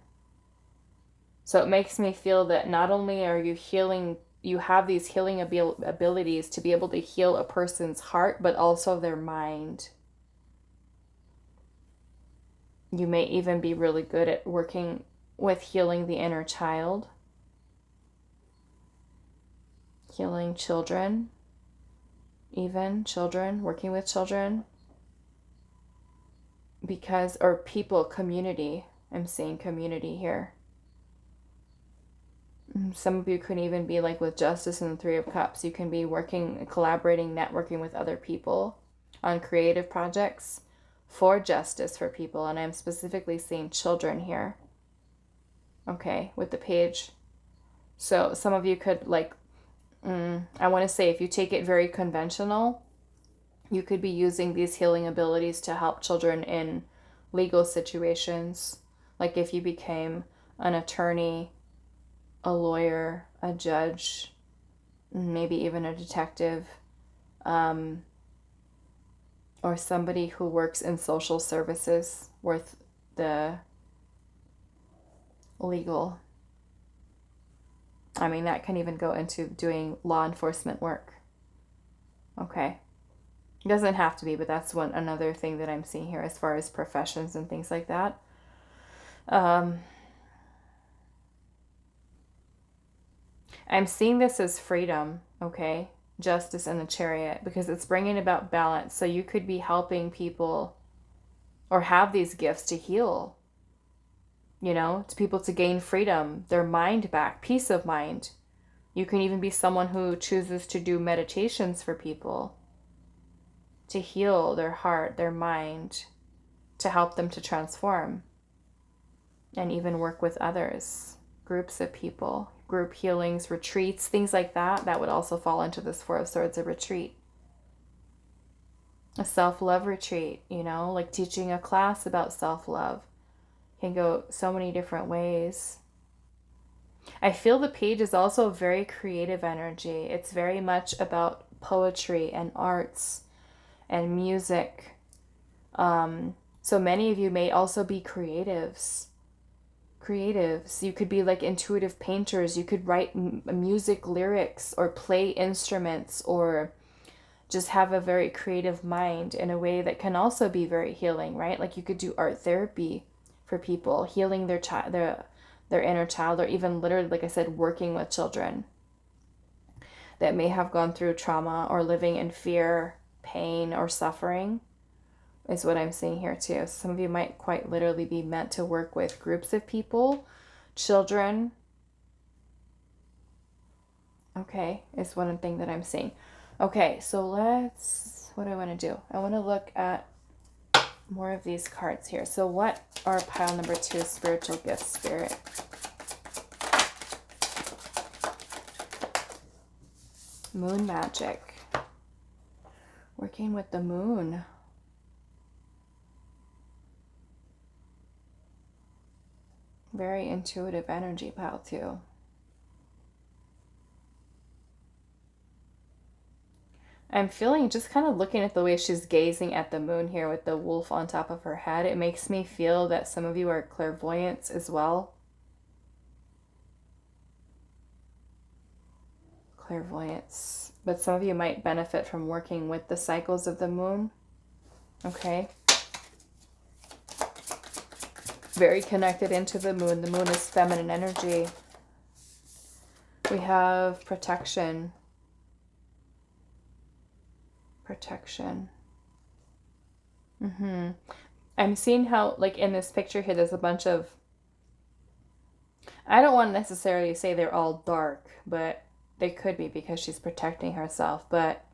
So it makes me feel that not only are you healing, you have these healing abilities to be able to heal a person's heart, but also their mind. You may even be really good at working with healing the inner child, healing children, even children, working with children. Because, or people, community. I'm seeing community here. Some of you could even be like with Justice and the Three of Cups. You can be working, collaborating, networking with other people on creative projects for justice for people. And I'm specifically seeing children here. Okay, with the Page. So some of you could like, I want to say if you take it very conventional, you could be using these healing abilities to help children in legal situations. Like if you became an attorney, a lawyer, a judge, maybe even a detective, or somebody who works in social services with the legal. I mean, that can even go into doing law enforcement work. Okay. It doesn't have to be, but that's another thing that I'm seeing here as far as professions and things like that. I'm seeing this as freedom, okay? Justice and the Chariot, because it's bringing about balance. So you could be helping people or have these gifts to heal, you know, to people to gain freedom, their mind back, peace of mind. You can even be someone who chooses to do meditations for people, to heal their heart, their mind, to help them to transform, and even work with others, groups of people, group healings, retreats, things like that. That would also fall into this Four of Swords, a retreat. A self-love retreat, you know, like teaching a class about self-love. Can go so many different ways. I feel the Page is also a very creative energy. It's very much about poetry and arts and music. So many of you may also be creatives. You could be like intuitive painters. You could write music lyrics or play instruments or just have a very creative mind in a way that can also be very healing, right? Like you could do art therapy for people, healing their child, their inner child, or even literally, like I said, working with children that may have gone through trauma or living in fear, pain, or suffering is what I'm seeing here too. Some of you might quite literally be meant to work with groups of people, children. Okay, is one thing that I'm seeing. Okay, so what do I want to do? I want to look at more of these cards here. So what are pile number 2, spiritual gifts, Spirit? Moon magic. Working with the moon. Very intuitive energy, pile 2. I'm feeling, just kind of looking at the way she's gazing at the moon here with the wolf on top of her head, it makes me feel that some of you are clairvoyants as well. Clairvoyance. But some of you might benefit from working with the cycles of the moon. Okay. Very connected into the moon. The moon is feminine energy. We have protection. Protection. I'm seeing how, like in this picture here, there's a bunch of, I don't want to necessarily say they're all dark, but they could be because she's protecting herself. But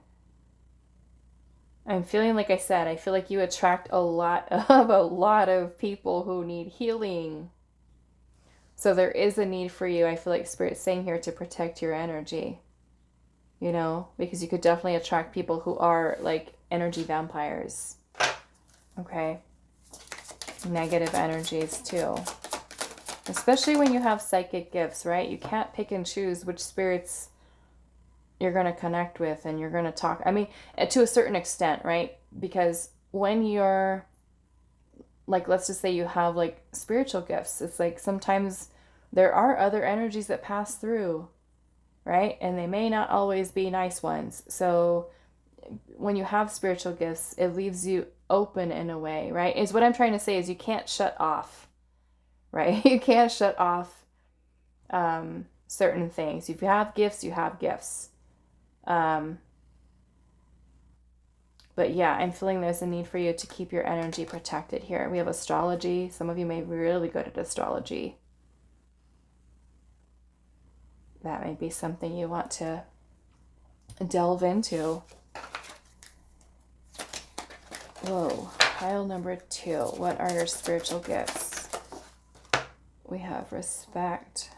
I'm feeling, like I said, I feel like you attract a lot of people who need healing. So there is a need for you, I feel like Spirit's saying here, to protect your energy, you know, because you could definitely attract people who are like energy vampires. Okay. Negative energies too. Especially when you have psychic gifts, right? You can't pick and choose which spirits you're going to connect with and you're going to talk. I mean, to a certain extent, right? Because when you're like, let's just say you have like spiritual gifts, it's like sometimes there are other energies that pass through, right? And they may not always be nice ones. So when you have spiritual gifts, it leaves you open in a way, right? Is what I'm trying to say is you can't shut off, right? You can't shut off certain things. If you have gifts, you have gifts. But yeah, I'm feeling there's a need for you to keep your energy protected here. We have astrology. Some of you may be really good at astrology. That may be something you want to delve into. Whoa, pile number 2. What are your spiritual gifts? We have respect.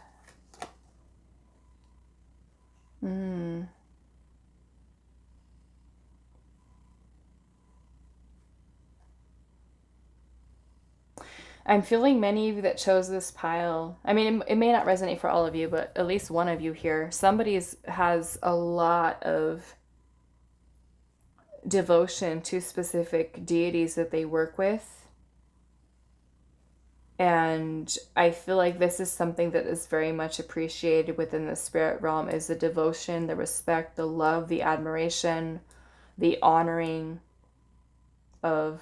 I'm feeling many of you that chose this pile. I mean, it may not resonate for all of you, but at least one of you here. Somebody has a lot of devotion to specific deities that they work with. And I feel like this is something that is very much appreciated within the spirit realm, is the devotion, the respect, the love, the admiration, the honoring of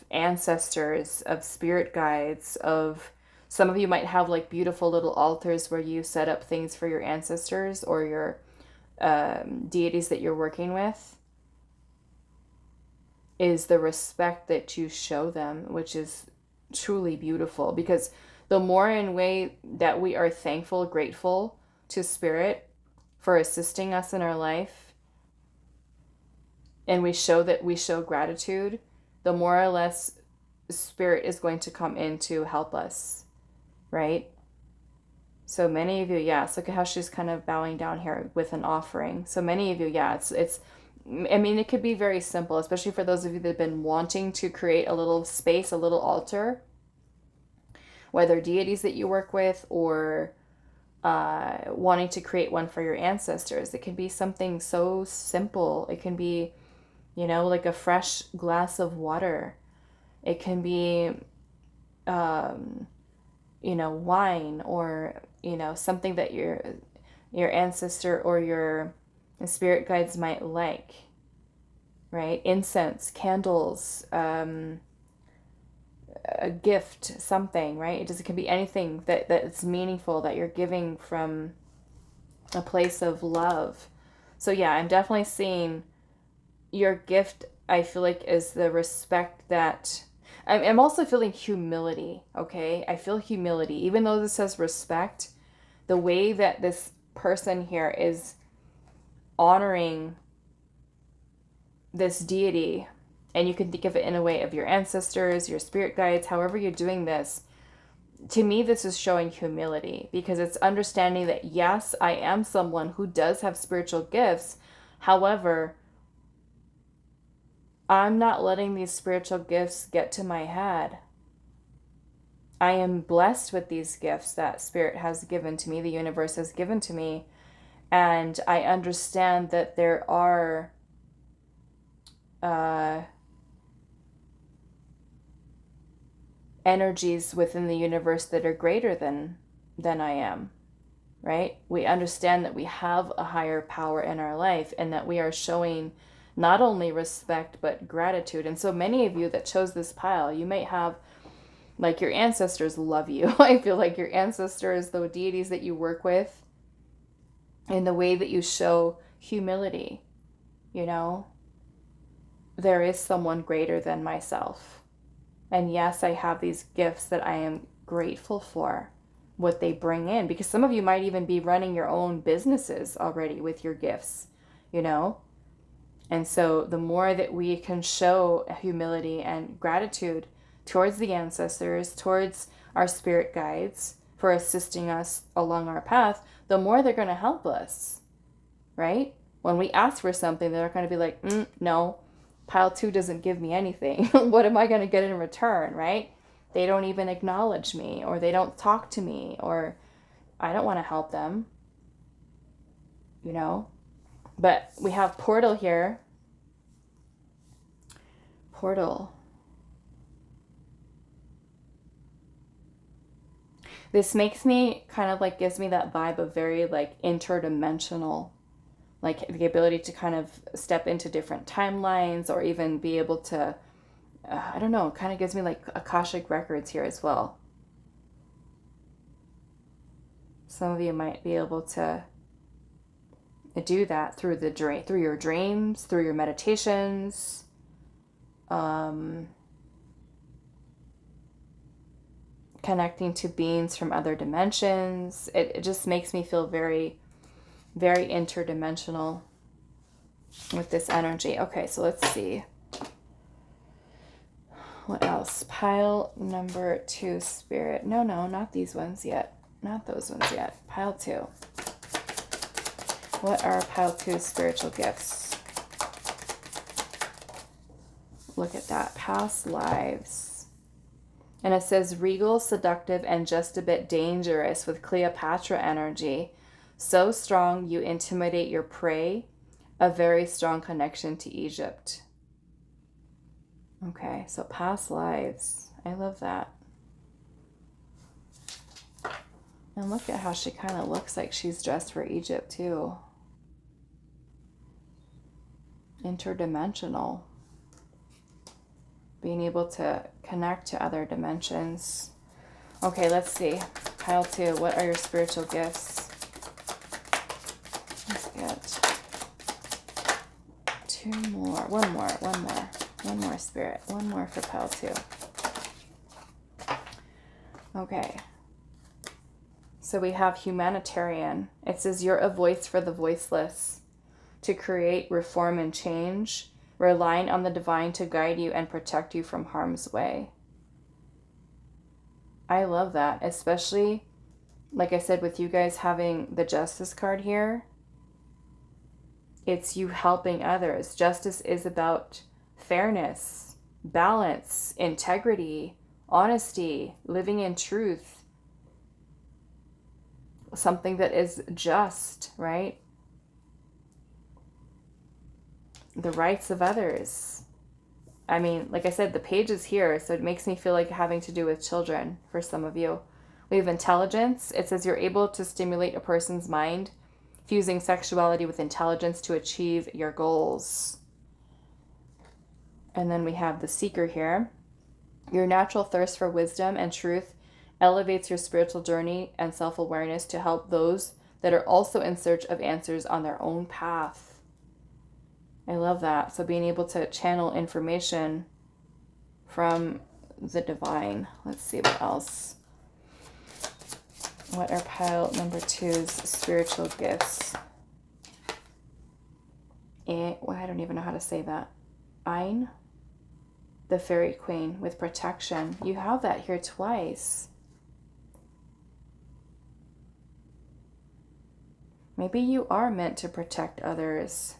ancestors, of spirit guides, of some of you might have like beautiful little altars where you set up things for your ancestors or your deities that you're working with. Is the respect that you show them, which is truly beautiful, because the more in way that we are thankful, grateful to Spirit for assisting us in our life, and we show gratitude, the more or less Spirit is going to come in to help us, right? So many of you, yes, look at how she's kind of bowing down here with an offering. So many of you, yeah, it's I mean, it could be very simple, especially for those of you that have been wanting to create a little space, a little altar, whether deities that you work with or wanting to create one for your ancestors. It can be something so simple. It can be, you know, like a fresh glass of water. It can be, you know, wine, or, you know, something that your ancestor or your spirit guides might like, right? Incense, candles, a gift, something, right? It can be anything that's meaningful that you're giving from a place of love. So yeah, I'm definitely seeing your gift, I feel like, is the respect that I'm also feeling humility, okay? I feel humility. Even though this says respect, the way that this person here is honoring this deity, and you can think of it in a way of your ancestors, your spirit guides, however you're doing this, to me, this is showing humility, because it's understanding that, yes, I am someone who does have spiritual gifts. However, I'm not letting these spiritual gifts get to my head. I am blessed with these gifts that Spirit has given to me, the universe has given to me. And I understand that there are energies within the universe that are greater than I am, right? We understand that we have a higher power in our life, and that we are showing not only respect but gratitude. And so many of you that chose this pile, you might have, like, your ancestors love you. I feel like your ancestors, the deities that you work with, in the way that you show humility, you know, there is someone greater than myself. And yes, I have these gifts that I am grateful for, what they bring in, because some of you might even be running your own businesses already with your gifts, you know? And so the more that we can show humility and gratitude towards the ancestors, towards our spirit guides, for assisting us along our path, the more they're going to help us, right? When we ask for something, they're going to be like, no, pile 2 doesn't give me anything. What am I going to get in return, right? They don't even acknowledge me, or they don't talk to me, or I don't want to help them, you know? But we have portal here. Portal. This makes me kind of like, gives me that vibe of very like interdimensional, like the ability to kind of step into different timelines, or even be able to, I don't know, kind of gives me like Akashic records here as well. Some of you might be able to do that through through your dreams, through your meditations. Connecting to beings from other dimensions. It just makes me feel very, very interdimensional with this energy. Okay, so let's see. What else? Pile number 2, spirit. No, not these ones yet. Not those ones yet. Pile 2. What are pile 2's spiritual gifts? Look at that. Past lives. And it says regal, seductive, and just a bit dangerous with Cleopatra energy. So strong you intimidate your prey. A very strong connection to Egypt. Okay, so past lives. I love that. And look at how she kind of looks like she's dressed for Egypt too. Interdimensional. Being able to connect to other dimensions. Okay, let's see. Pile 2, what are your spiritual gifts? Let's get 2 more. One more spirit. One more for pile 2. Okay. So we have humanitarian. It says you're a voice for the voiceless. To create, reform, and change. Relying on the divine to guide you and protect you from harm's way. I love that, especially, like I said, with you guys having the Justice card here. It's you helping others. Justice is about fairness, balance, integrity, honesty, living in truth. Something that is just, right? The rights of others. I mean, like I said, the page is here, so it makes me feel like having to do with children for some of you. We have intelligence. It says you're able to stimulate a person's mind, fusing sexuality with intelligence to achieve your goals. And then we have the seeker here. Your natural thirst for wisdom and truth elevates your spiritual journey and self-awareness to help those that are also in search of answers on their own path. I love that. So being able to channel information from the divine. Let's see what else. What are pile number 2's spiritual gifts? Well, I don't even know how to say that. Ein, the fairy queen with protection. You have that here twice. Maybe you are meant to protect others.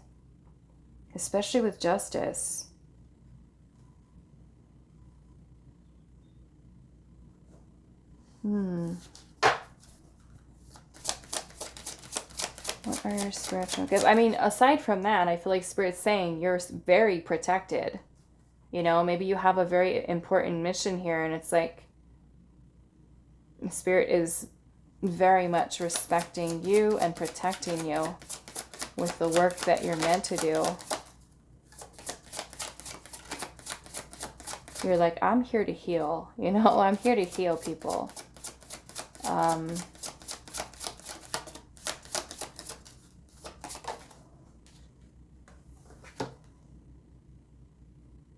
Especially with justice. What are your spiritual gifts? I mean, aside from that, I feel like Spirit's saying you're very protected. You know, maybe you have a very important mission here, and it's like Spirit is very much respecting you and protecting you with the work that you're meant to do. You're like, I'm here to heal. You know, I'm here to heal people.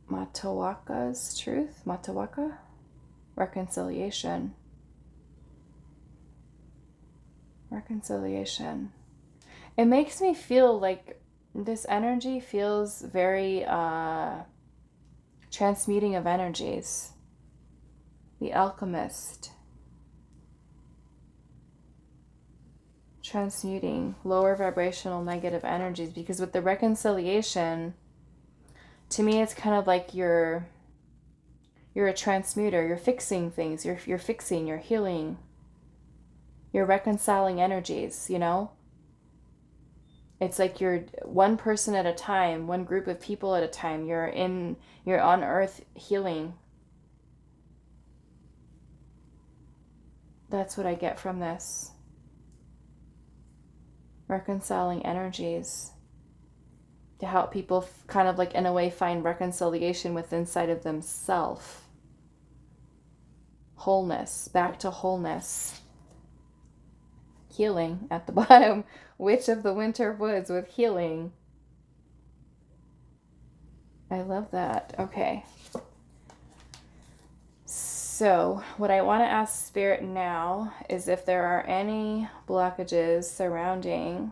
Matawaka's truth. Matawaka? Reconciliation. Reconciliation. It makes me feel like this energy feels very transmuting of energies. The alchemist. Transmuting lower vibrational negative energies, because with the reconciliation, to me it's kind of like you're a transmuter. You're fixing things. You're fixing, you're healing. You're reconciling energies, you know? It's like you're one person at a time, one group of people at a time. You're on earth healing. That's what I get from this. Reconciling energies to help people kind of like in a way find reconciliation with inside of themselves. Wholeness, back to wholeness. Healing at the bottom. Witch of the Winter Woods with healing. I love that. Okay. So what I want to ask Spirit now is if there are any blockages surrounding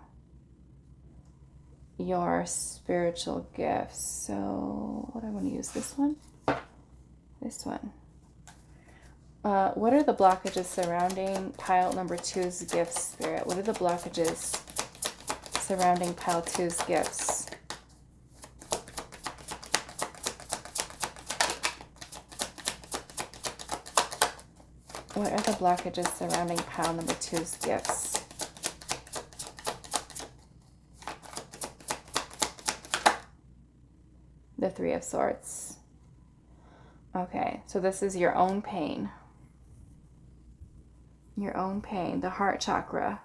your spiritual gifts. So what I want to use, this one? This one. What are the blockages surrounding pile number 2's gifts, Spirit? What are the blockages surrounding pile 2's gifts? What are the blockages surrounding pile number 2's gifts? The 3 of Swords. Okay, so this is your own pain. Your own pain. The heart chakra.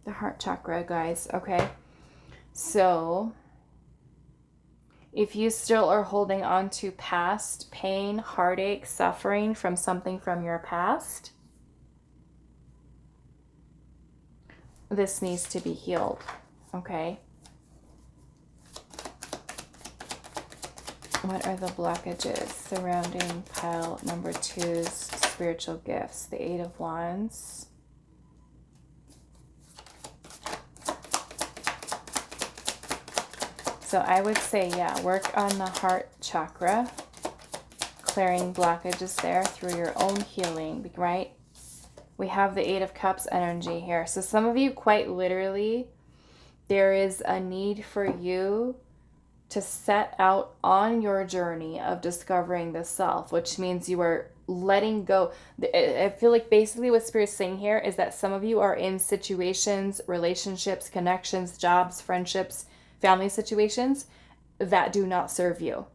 The heart chakra, guys. Okay. So if you still are holding on to past pain, heartache, suffering from something from your past, this needs to be healed. Okay. What are the blockages surrounding pile number 2's spiritual gifts? The 8 of Wands. So I would say, yeah, work on the heart chakra, clearing blockages there through your own healing, right? We have the 8 of Cups energy here. So some of you, quite literally, there is a need for you to set out on your journey of discovering the self, which means you are letting go. I feel like basically what Spirit's saying here is that some of you are in situations, relationships, connections, jobs, friendships, family situations that do not serve you.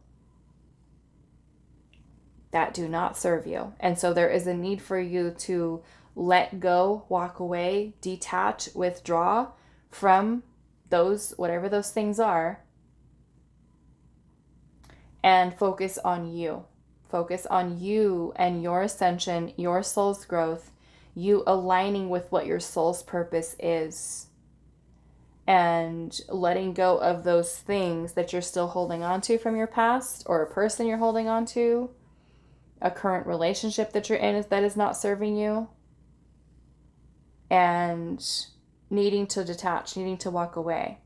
That do not serve you. And so there is a need for you to let go, walk away, detach, withdraw from those, whatever those things are, and focus on you. Focus on you and your ascension, your soul's growth, you aligning with what your soul's purpose is, and letting go of those things that you're still holding on to from your past, or a person you're holding on to, a current relationship that you're in that is not serving you, and needing to detach, needing to walk away.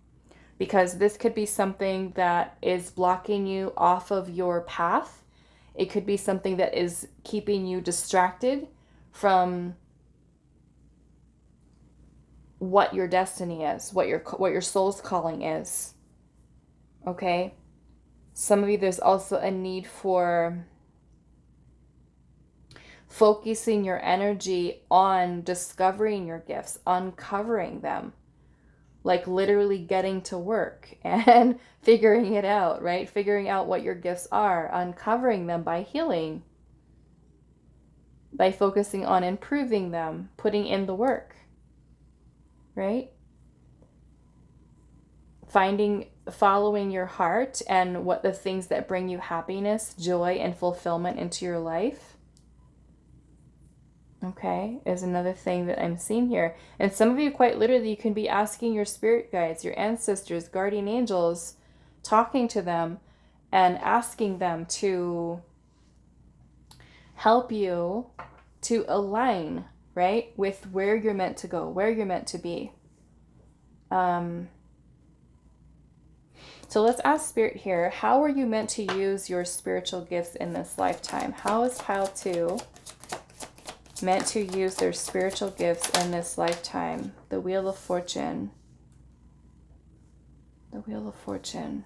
Because this could be something that is blocking you off of your path. It could be something that is keeping you distracted from what your destiny is, what your soul's calling is. Okay? Some of you, there's also a need for focusing your energy on discovering your gifts, uncovering them. Like literally getting to work and figuring it out, right? Figuring out what your gifts are, uncovering them by healing, by focusing on improving them, putting in the work, right? Following your heart and what the things that bring you happiness, joy, and fulfillment into your life. Okay, is another thing that I'm seeing here. And some of you, quite literally, you can be asking your spirit guides, your ancestors, guardian angels, talking to them and asking them to help you to align, right, with where you're meant to go, where you're meant to be. So let's ask Spirit here, how are you meant to use your spiritual gifts in this lifetime? How is pile 2 meant to use their spiritual gifts in this lifetime. The Wheel of Fortune. The Wheel of Fortune.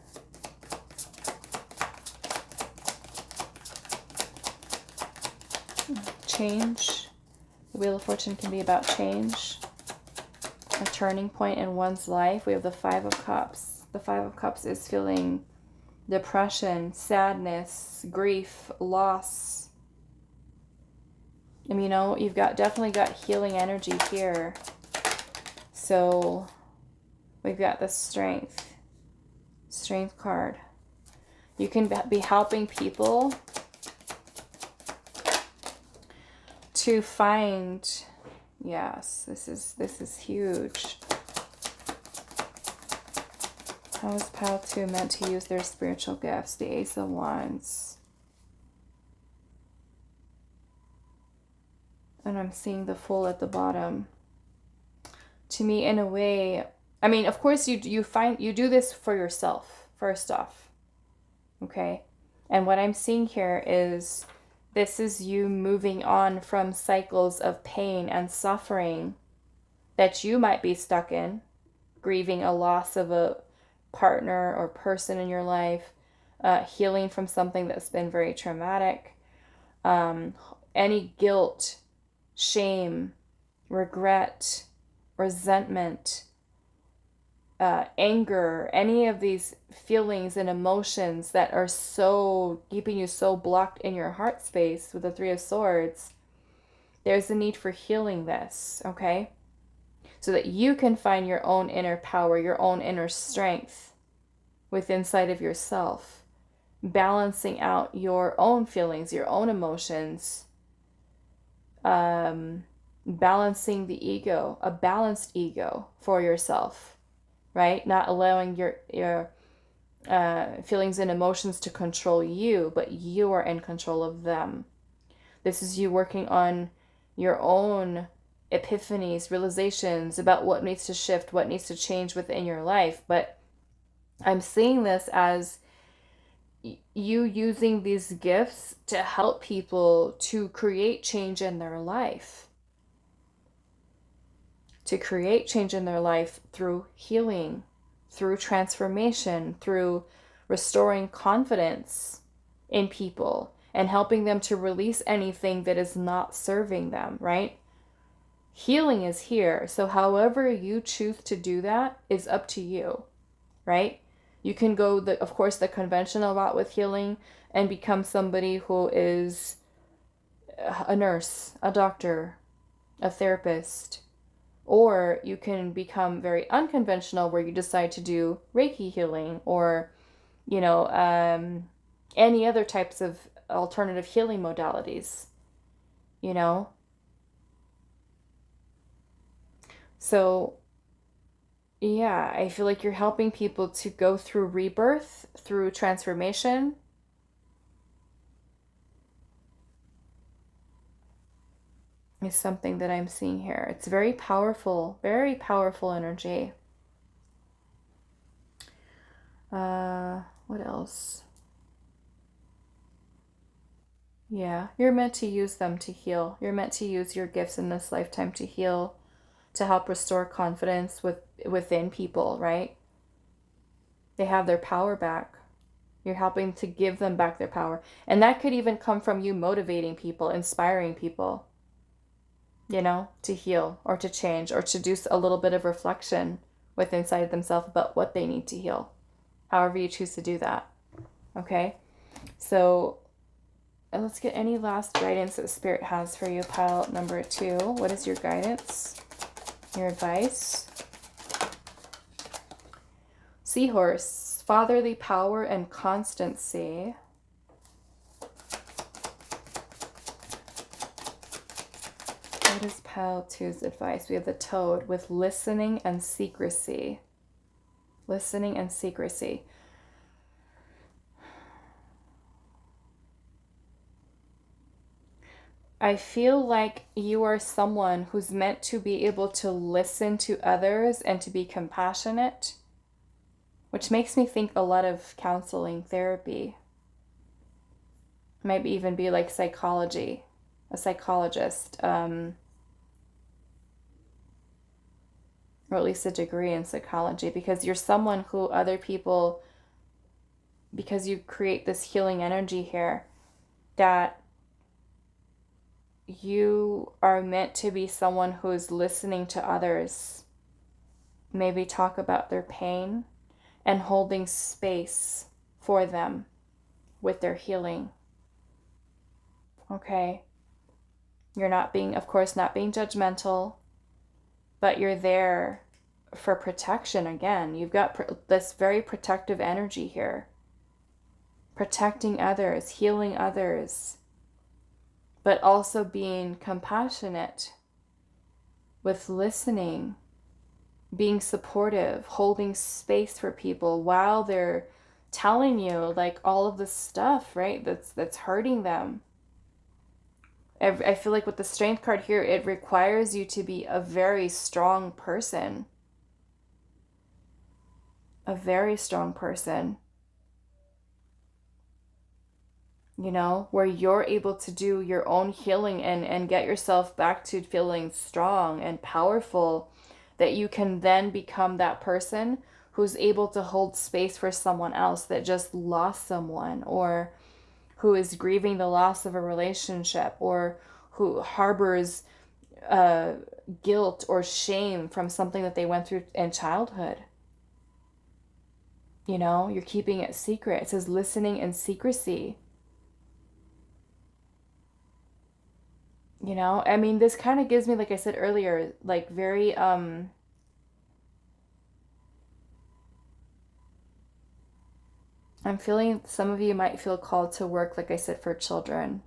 Change. The Wheel of Fortune can be about change. A turning point in one's life. We have the Five of Cups. The Five of Cups is feeling depression, sadness, grief, loss. And you know, you've definitely got healing energy here. So we've got the Strength card. You can be helping people to find, yes, this is huge. How is Pile 2 meant to use their spiritual gifts? The Ace of Wands. And I'm seeing the Fool at the bottom. To me, in a way, I mean, of course, you do this for yourself, first off. Okay? And what I'm seeing here is this is you moving on from cycles of pain and suffering that you might be stuck in, grieving a loss of a partner or person in your life, healing from something that's been very traumatic, any guilt, shame, regret, resentment, anger, any of these feelings and emotions that are so keeping you so blocked in your heart space with the Three of Swords, there's a need for healing this, okay? So that you can find your own inner power, your own inner strength within inside of yourself, balancing out your own feelings, your own emotions, balancing the ego, a balanced ego for yourself, right? Not allowing your feelings and emotions to control you, but you are in control of them. This is you working on your own epiphanies, realizations about what needs to shift, what needs to change within your life. But I'm seeing this as you using these gifts to help people to create change in their life. To create change in their life through healing, through transformation, through restoring confidence in people and helping them to release anything that is not serving them, right? Healing is here. So however you choose to do that is up to you, right? You can go, of course, the conventional route with healing and become somebody who is a nurse, a doctor, a therapist. Or you can become very unconventional where you decide to do Reiki healing or, you know, any other types of alternative healing modalities, you know. So, yeah, I feel like you're helping people to go through rebirth, through transformation. Is something that I'm seeing here. It's very powerful energy. What else? Yeah, you're meant to use them to heal. You're meant to use your gifts in this lifetime to heal, to help restore confidence within people, right? They have their power back. You're helping to give them back their power. And that could even come from you motivating people, inspiring people, you know, to heal or to change or to do a little bit of reflection with inside themselves about what they need to heal. However you choose to do that. Okay? So let's get any last guidance that Spirit has for you, pile number 2. What is your guidance? Your advice? Seahorse, fatherly power and constancy. What is pile 2's advice? We have the Toad with listening and secrecy. Listening and secrecy. I feel like you are someone who's meant to be able to listen to others and to be compassionate, which makes me think a lot of counseling therapy. Might even be like psychology, a psychologist, or at least a degree in psychology, because you're someone who other people, because you create this healing energy here, that you are meant to be someone who is listening to others, maybe talk about their pain, and holding space for them with their healing. Okay? You're not being, of course, not being judgmental, but you're there for protection again. You've got this very protective energy here. Protecting others, healing others, but also being compassionate with listening, being supportive, holding space for people while they're telling you like all of this stuff, right? That's hurting them. I feel like with the Strength card here, it requires you to be a very strong person. A very strong person. You know, where you're able to do your own healing and get yourself back to feeling strong and powerful, that you can then become that person who's able to hold space for someone else that just lost someone, or who is grieving the loss of a relationship, or who harbors guilt or shame from something that they went through in childhood. You know, you're keeping it secret. It says listening and secrecy. You know, I mean, this kind of gives me, like I said earlier, like very, I'm feeling some of you might feel called to work, like I said, for children.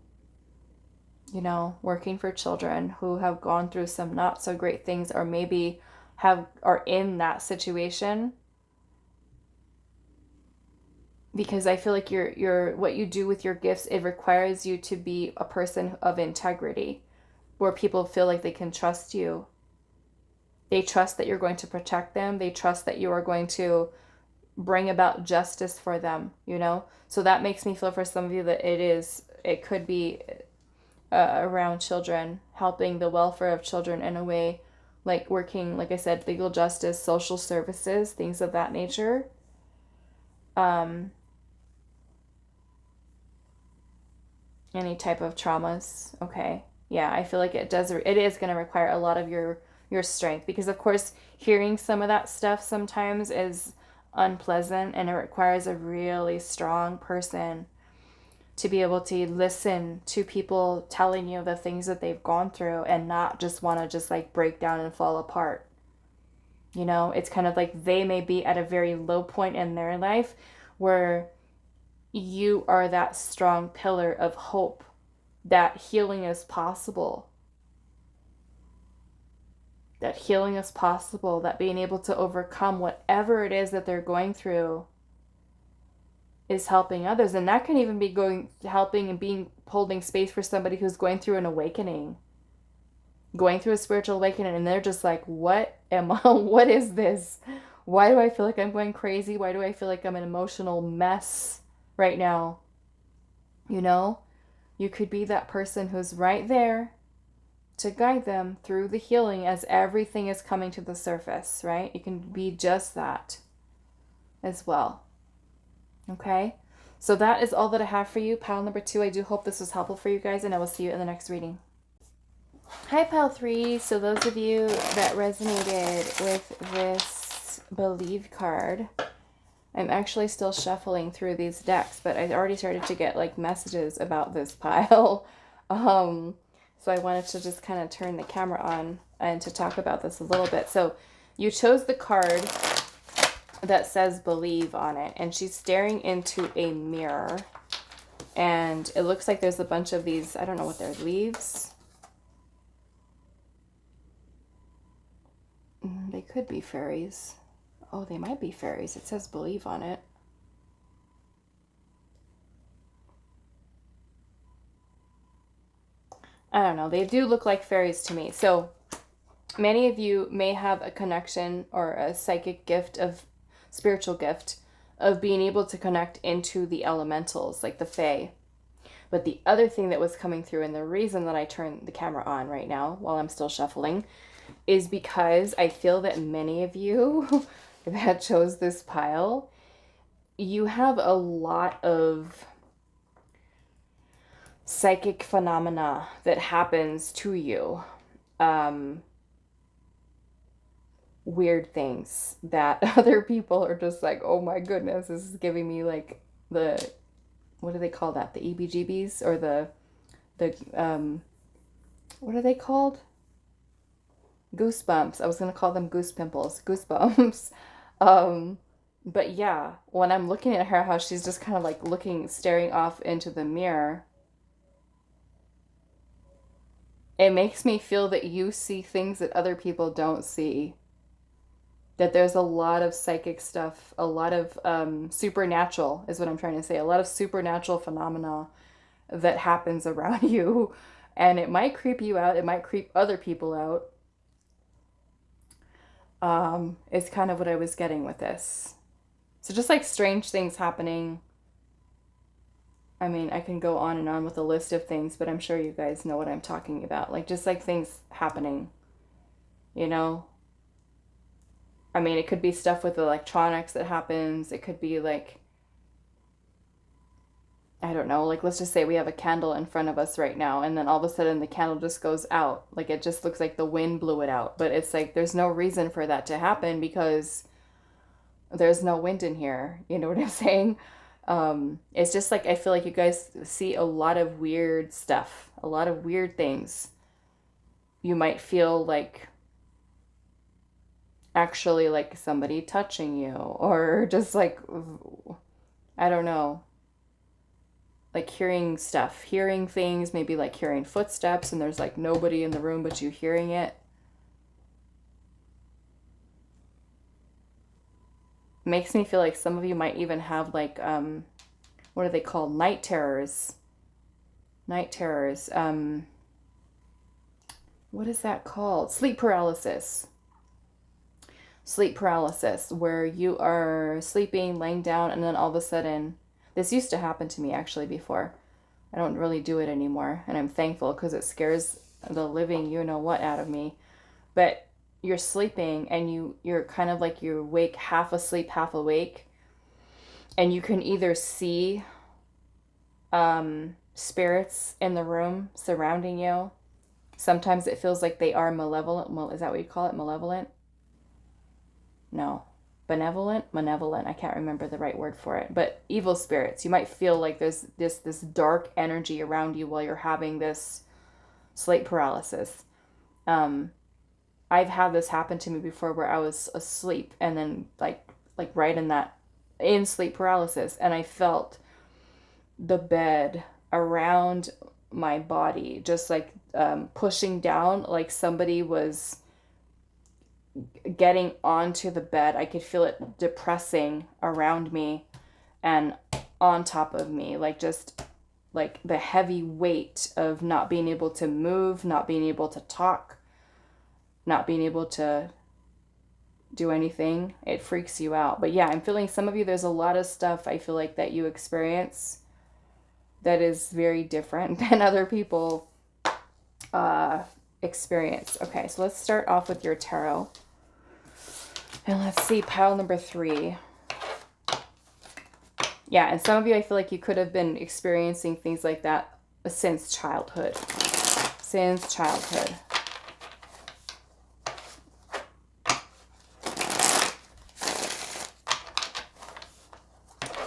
You know, working for children who have gone through some not so great things, or maybe are in that situation. Because I feel like what you do with your gifts, it requires you to be a person of integrity, where people feel like they can trust you. They trust that you're going to protect them. They trust that you are going to bring about justice for them, you know? So that makes me feel for some of you that it could be around children, helping the welfare of children in a way, like working, like I said, legal justice, social services, things of that nature. Any type of traumas. Okay. Yeah, I feel like it is going to require a lot of your strength, because of course hearing some of that stuff sometimes is unpleasant, and it requires a really strong person to be able to listen to people telling you the things that they've gone through and not just want to just like break down and fall apart. You know, it's kind of like they may be at a very low point in their life where you are that strong pillar of hope that healing is possible. That healing is possible, that being able to overcome whatever it is that they're going through is helping others. And that can even be helping and holding space for somebody who's going through an awakening, going through a spiritual awakening, and they're just like, what is this? Why do I feel like I'm going crazy? Why do I feel like I'm an emotional mess right now? You know, you could be that person who's right there to guide them through the healing as everything is coming to the surface, right? You can be just that as well. Okay, so that is all that I have for you, pile number 2. I do hope this was helpful for you guys, and I will see you in the next reading. Hi, pile 3. So those of you that resonated with this Believe card, I'm actually still shuffling through these decks, but I already started to get like messages about this pile. So I wanted to just kind of turn the camera on and to talk about this a little bit. So you chose the card that says Believe on it, and she's staring into a mirror, and it looks like there's a bunch of these, I don't know what they're, leaves. They could be fairies. Oh, they might be fairies. It says Believe on it. I don't know. They do look like fairies to me. So many of you may have a connection or a psychic gift spiritual gift of being able to connect into the elementals, like the fae. But the other thing that was coming through, and the reason that I turned the camera on right now while I'm still shuffling, is because I feel that many of you that chose this pile, you have a lot of psychic phenomena that happens to you. Weird things that other people are just like, oh my goodness, this is giving me like the, what do they call that? The EBGBs, or the what are they called? Goosebumps. I was gonna call them goose pimples. Goosebumps. um, but yeah, when I'm looking at her, how she's just kind of like looking, staring off into the mirror, it makes me feel that you see things that other people don't see. That there's a lot of psychic stuff, a lot of supernatural is what I'm trying to say, a lot of supernatural phenomena that happens around you. And it might creep you out, it might creep other people out. Is kind of what I was getting with this. So just like strange things happening. I mean, I can go on and on with a list of things, but I'm sure you guys know what I'm talking about. Like just like things happening, you know? I mean, it could be stuff with electronics that happens. It could be like, I don't know, like let's just say we have a candle in front of us right now, and then all of a sudden the candle just goes out. Like it just looks like the wind blew it out. But it's like there's no reason for that to happen because there's no wind in here. You know what I'm saying? It's just like I feel like you guys see a lot of weird stuff, a lot of weird things. You might feel like actually like somebody touching you, or just like, I don't know, like hearing stuff, hearing things, maybe like hearing footsteps and there's like nobody in the room but you hearing it. Makes me feel like some of you might even have like, what are they called? Night terrors. Night terrors. What is that called? Sleep paralysis. Sleep paralysis, where you are sleeping, laying down, and then all of a sudden, this used to happen to me actually before. I don't really do it anymore, and I'm thankful because it scares the living you know what out of me. But you're sleeping and you're kind of like you're awake, half asleep, half awake, and you can either see spirits in the room surrounding you. Sometimes it feels like they are malevolent. Well, is that what you call it? Malevolent? No. Benevolent? Malevolent. I can't remember the right word for it. But evil spirits. You might feel like there's this dark energy around you while you're having this sleep paralysis. I've had this happen to me before where I was asleep and then like right in sleep paralysis, and I felt the bed around my body just like pushing down, like somebody was getting onto the bed. I could feel it depressing around me and on top of me, like just like the heavy weight of not being able to move, not being able to talk, not being able to do anything. It freaks you out. But yeah, I'm feeling some of you, there's a lot of stuff I feel like that you experience that is very different than other people experience. Okay, so let's start off with your tarot. And let's see, pile number 3. Yeah, and some of you, I feel like you could have been experiencing things like that since childhood. Since childhood.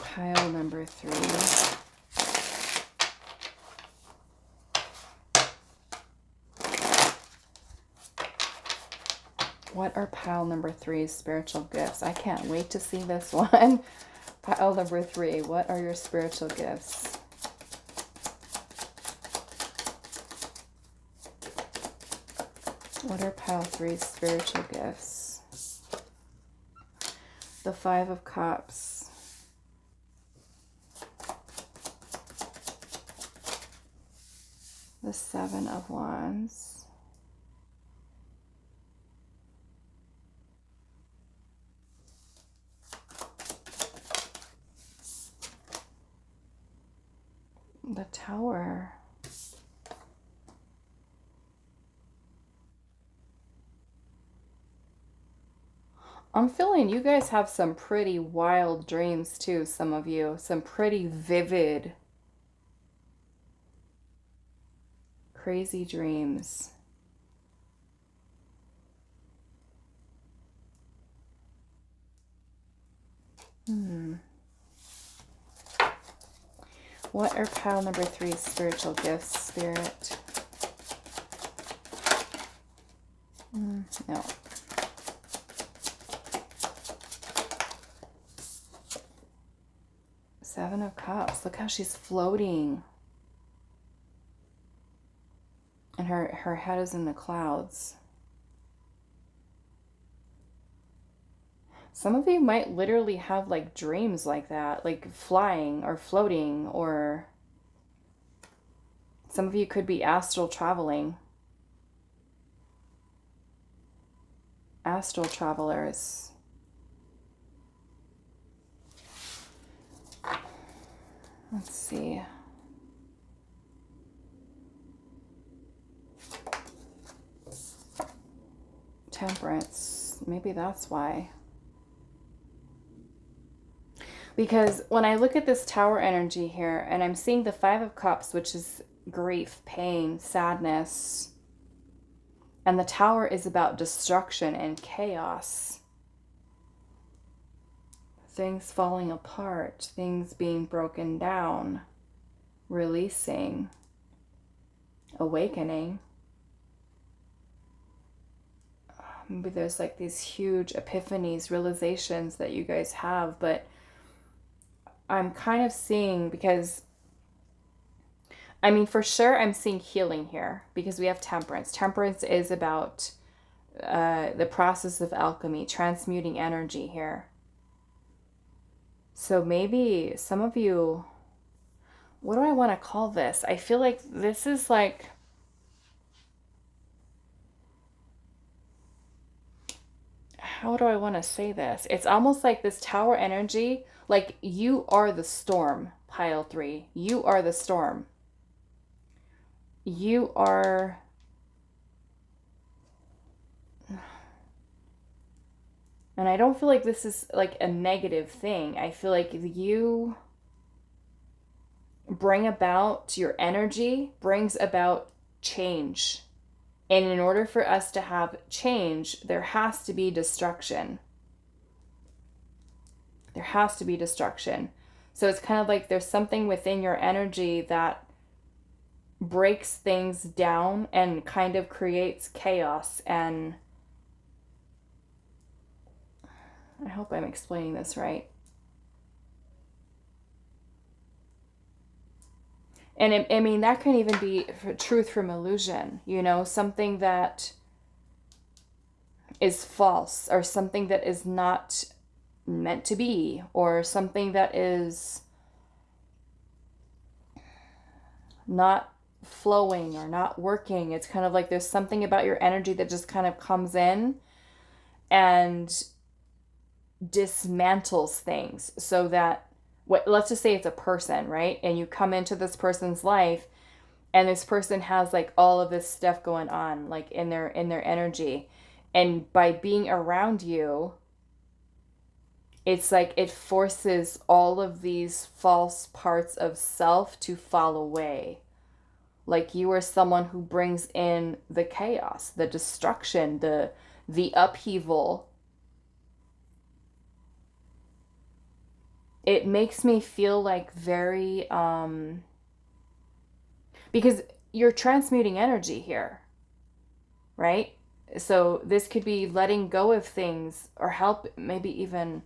Pile number 3. What are pile number 3's spiritual gifts? I can't wait to see this one. Pile number 3, what are your spiritual gifts? What are pile 3's spiritual gifts? The 5 of Cups. The 7 of Wands. The Tower. I'm feeling you guys have some pretty wild dreams too, some of you. Some pretty vivid, crazy dreams. What are pile number 3's spiritual gifts, Spirit? No. Seven of Cups. Look how she's floating. And her head is in the clouds. Some of you might literally have like dreams like that, like flying or floating, or some of you could be astral traveling. Astral travelers. Let's see. Temperance. Maybe that's why. Because when I look at this Tower energy here, and I'm seeing the Five of Cups, which is grief, pain, sadness, and the Tower is about destruction and chaos. Things falling apart, things being broken down, releasing, awakening. Maybe there's like these huge epiphanies, realizations that you guys have, but I'm kind of seeing, because I mean, for sure I'm seeing healing here because we have Temperance. Temperance is about the process of alchemy, transmuting energy here. So maybe some of you, what do I want to call this? I feel like this is like, how do I want to say this? It's almost like this Tower energy, like you are the storm, pile 3. You are the storm. You are... And I don't feel like this is like a negative thing. I feel like you bring about, your energy brings about change. And in order for us to have change, there has to be destruction. There has to be destruction. So it's kind of like there's something within your energy that breaks things down and kind of creates chaos. And I hope I'm explaining this right. And I mean, that can even be truth from illusion, you know, something that is false or something that is not meant to be, or something that is not flowing or not working. It's kind of like there's something about your energy that just kind of comes in and dismantles things, so that let's just say it's a person, right? And you come into this person's life and this person has like all of this stuff going on like in their energy, and by being around you, it's like it forces all of these false parts of self to fall away. Like you are someone who brings in the chaos, the destruction, the upheaval. It makes me feel like very, because you're transmuting energy here, right? So this could be letting go of things, or help, maybe even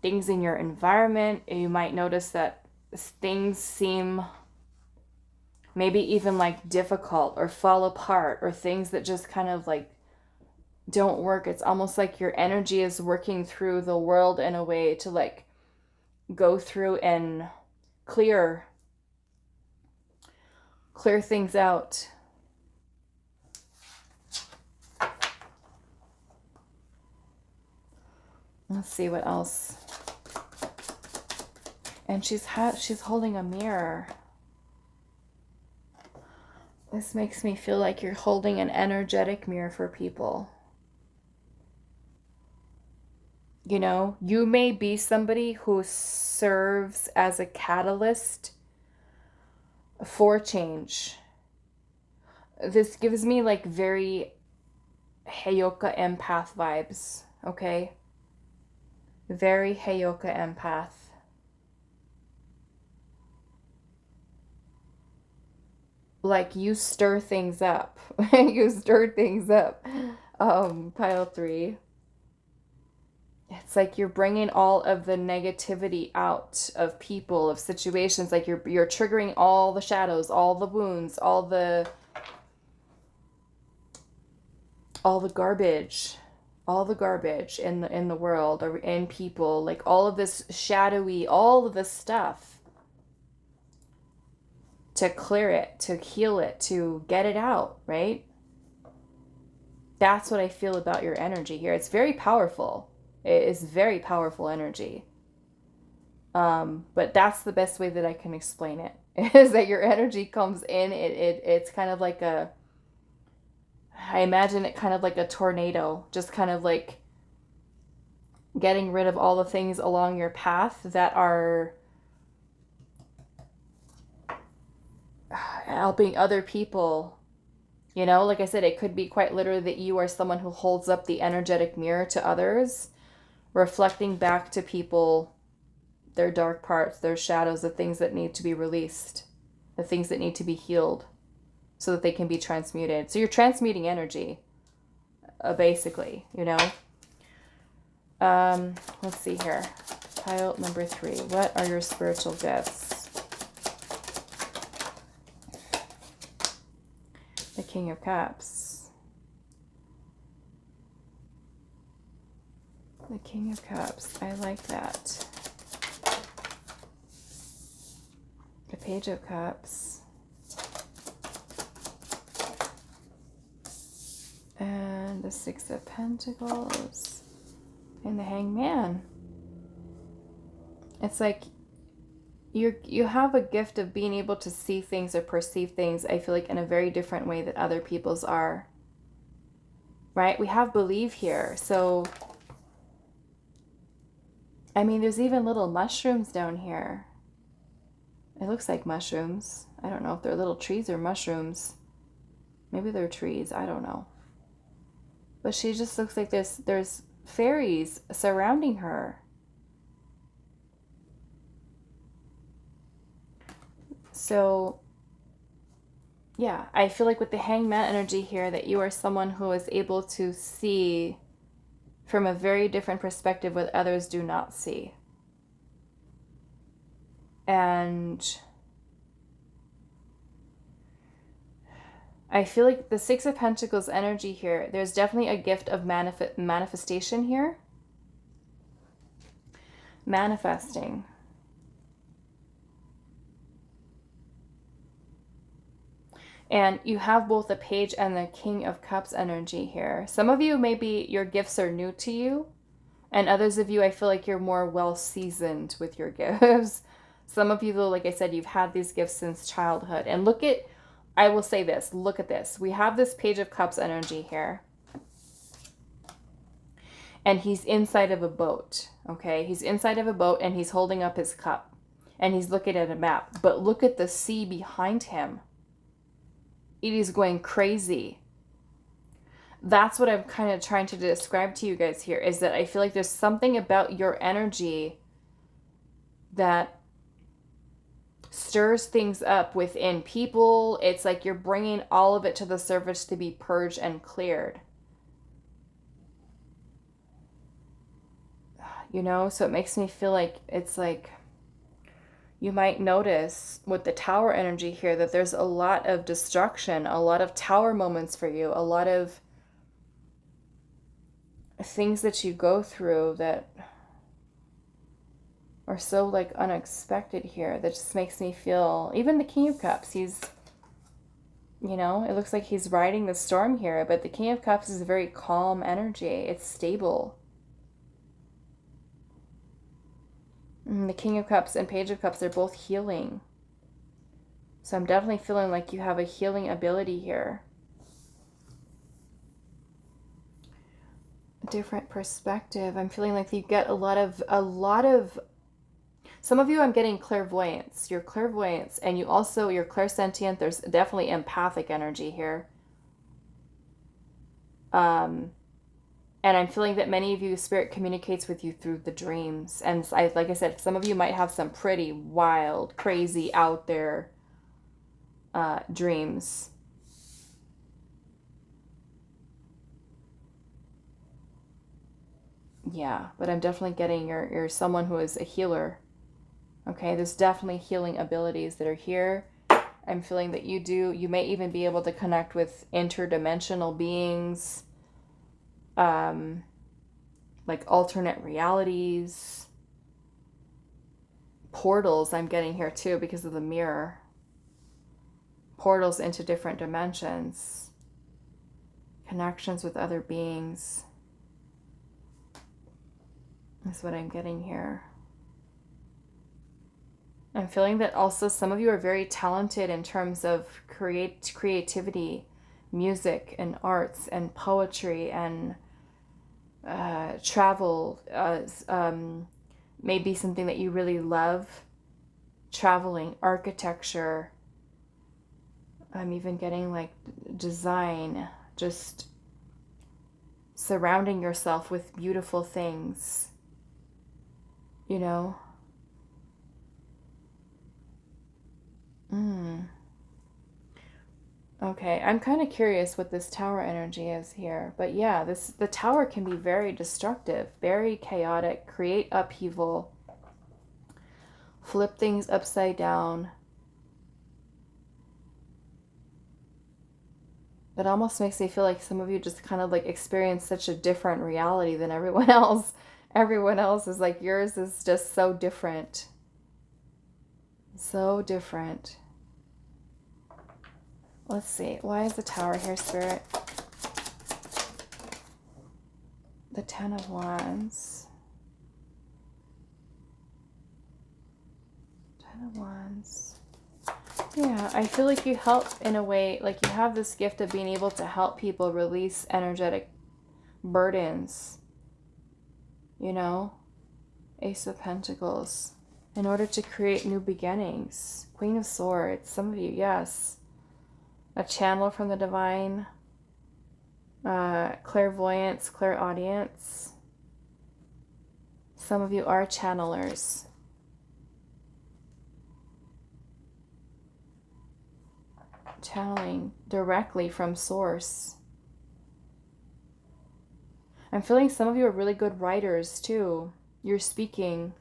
things in your environment. You might notice that things seem maybe even like difficult or fall apart, or things that just kind of like don't work. It's almost like your energy is working through the world in a way to like go through and clear things out. Let's see what else. And she's holding a mirror. This makes me feel like you're holding an energetic mirror for people. You know, you may be somebody who serves as a catalyst for change. This gives me like very Heyoka empath vibes, okay? Very Heyoka empath. Like you stir things up. You stir things up. Pile 3. It's like you're bringing all of the negativity out of people, of situations. Like you're triggering all the shadows, all the wounds, all the garbage, in the world or in people. Like all of this shadowy, all of this stuff, to clear it, to heal it, to get it out, right? That's what I feel about your energy here. It's very powerful. It is very powerful energy. But that's the best way that I can explain it, is that your energy comes in. It's kind of like I imagine it kind of like a tornado, just kind of like getting rid of all the things along your path that are helping other people. You know, like I said, it could be quite literally that you are someone who holds up the energetic mirror to others, reflecting back to people their dark parts, their shadows, the things that need to be released, the things that need to be healed so that they can be transmuted. So you're transmuting energy, basically, you know. Let's see here. Pile number 3. What are your spiritual gifts? The King of Cups. The King of Cups. I like that. The Page of Cups. And the Six of Pentacles. And the Hangman. It's like you have a gift of being able to see things or perceive things, I feel like, in a very different way that other people's are. Right? We have belief here. So, I mean, there's even little mushrooms down here. It looks like mushrooms. I don't know if they're little trees or mushrooms. Maybe they're trees. I don't know. But she just looks like there's fairies surrounding her. So, yeah, I feel like with the Hangman energy here that you are someone who is able to see from a very different perspective what others do not see. And I feel like the Six of Pentacles energy here, there's definitely a gift of manifestation here. Manifesting. And you have both the Page and the King of Cups energy here. Some of you, maybe your gifts are new to you. And others of you, I feel like you're more well-seasoned with your gifts. Some of you, though, like I said, you've had these gifts since childhood. And look at, I will say this, look at this. We have this Page of Cups energy here. And he's inside of a boat, okay? He's inside of a boat and he's holding up his cup. And he's looking at a map. But look at the sea behind him. It is going crazy. That's what I'm kind of trying to describe to you guys here, is that I feel like there's something about your energy that stirs things up within people. It's like you're bringing all of it to the surface to be purged and cleared. You know, so it makes me feel like it's like you might notice with the Tower energy here that there's a lot of destruction, a lot of Tower moments for you, a lot of things that you go through that are so like unexpected here, that just makes me feel, even the King of Cups, he's, you know, it looks like he's riding the storm here, but the King of Cups is a very calm energy. It's stable. And the King of Cups and Page of Cups are both healing. So I'm definitely feeling like you have a healing ability here. A different perspective. I'm feeling like you get a lot of, some of you I'm getting clairvoyance. Your clairvoyance, and you also, your clairsentient, there's definitely empathic energy here. And I'm feeling that many of you, Spirit communicates with you through the dreams. And like I said, some of you might have some pretty wild, crazy, out there dreams. Yeah, but I'm definitely getting you're someone who is a healer. Okay, there's definitely healing abilities that are here. I'm feeling that you may even be able to connect with interdimensional beings. Like alternate realities, portals I'm getting here too because of the mirror. Portals into different dimensions, connections with other beings. That's what I'm getting here. I'm feeling that also some of you are very talented in terms of creativity, music and arts and poetry and travel, maybe something that you really love, traveling, architecture. I'm even getting like design, just surrounding yourself with beautiful things, you know? Okay, I'm kind of curious what this tower energy is here. But yeah, the tower can be very destructive, very chaotic, create upheaval, flip things upside down. It almost makes me feel like some of you just kind of like experience such a different reality than everyone else. Everyone else is like, yours is just so different. So different. Let's see. Why is the tower here, Spirit? The Ten of Wands. Ten of Wands. Yeah, I feel like you help in a way, like you have this gift of being able to help people release energetic burdens. You know? Ace of Pentacles. In order to create new beginnings. Queen of Swords. Some of you, yes. A channel from the divine. Clairvoyance, clairaudience. Some of you are channelers. Channeling directly from source. I'm feeling some of you are really good writers too. You're speaking,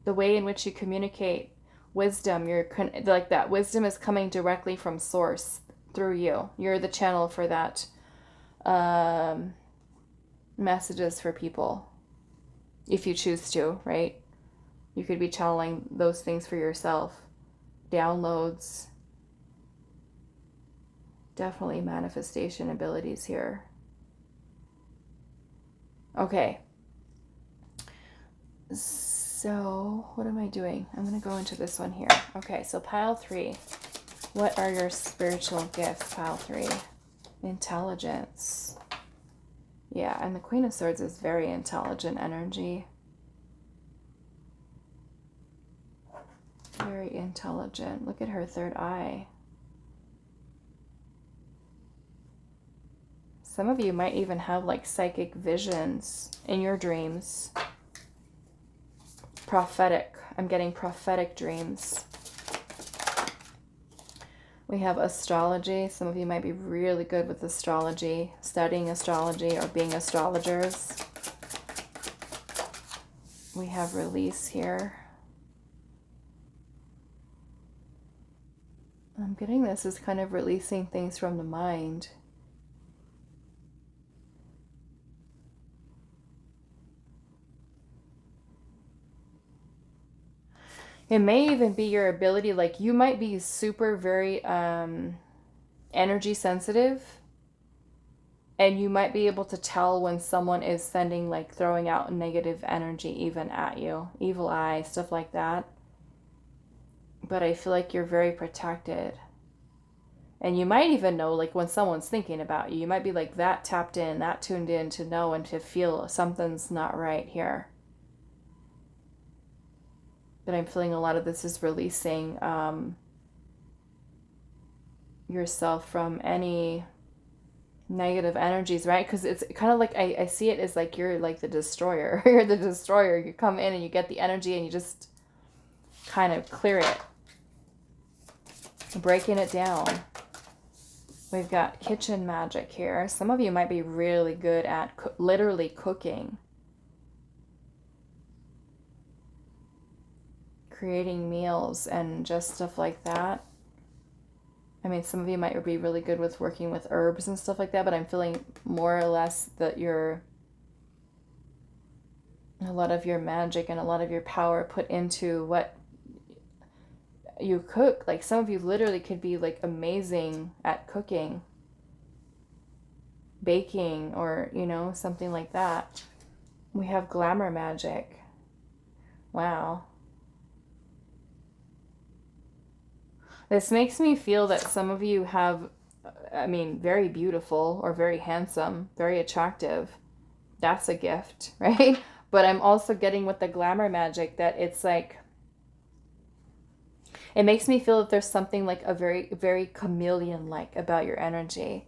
the way in which you communicate wisdom, you're like that wisdom is coming directly from source through you. You're the channel for that messages for people, if you choose to, right? You could be channeling those things for yourself. Downloads. Definitely manifestation abilities here. Okay. So, what am I doing? I'm going to go into this one here. Okay, so pile 3. What are your spiritual gifts, pile 3? Intelligence. Yeah, and the Queen of Swords is very intelligent energy. Very intelligent. Look at her third eye. Some of you might even have like psychic visions in your dreams. Prophetic. I'm getting prophetic dreams. We have astrology. Some of you might be really good with astrology, studying astrology or being astrologers. We have release here. I'm getting this as kind of releasing things from the mind. It may even be your ability, like you might be super very energy sensitive, and you might be able to tell when someone is sending, like throwing out negative energy even at you, evil eye, stuff like that. but I feel like you're very protected. And you might even know, like, when someone's thinking about you, you might be like that tapped in, that tuned in to know and to feel something's not right here. But I'm feeling a lot of this is releasing yourself from any negative energies, right? Because it's kind of like I see it as like you're like the destroyer. You're the destroyer. You come in and you get the energy and you just kind of clear it, breaking it down. We've got kitchen magic here. Some of you might be really good at literally cooking, creating meals and just stuff like that. I mean, some of you might be really good with working with herbs and stuff like that, but I'm feeling more or less that a lot of your magic and a lot of your power put into what you cook. Like, some of you literally could be like amazing at cooking, baking, or, you know, something like that. We have glamour magic. Wow. This makes me feel that some of you have, I mean, very beautiful or very handsome, very attractive. That's a gift, right? But I'm also getting with the glamour magic that it's like, it makes me feel that there's something like a very, very chameleon-like about your energy.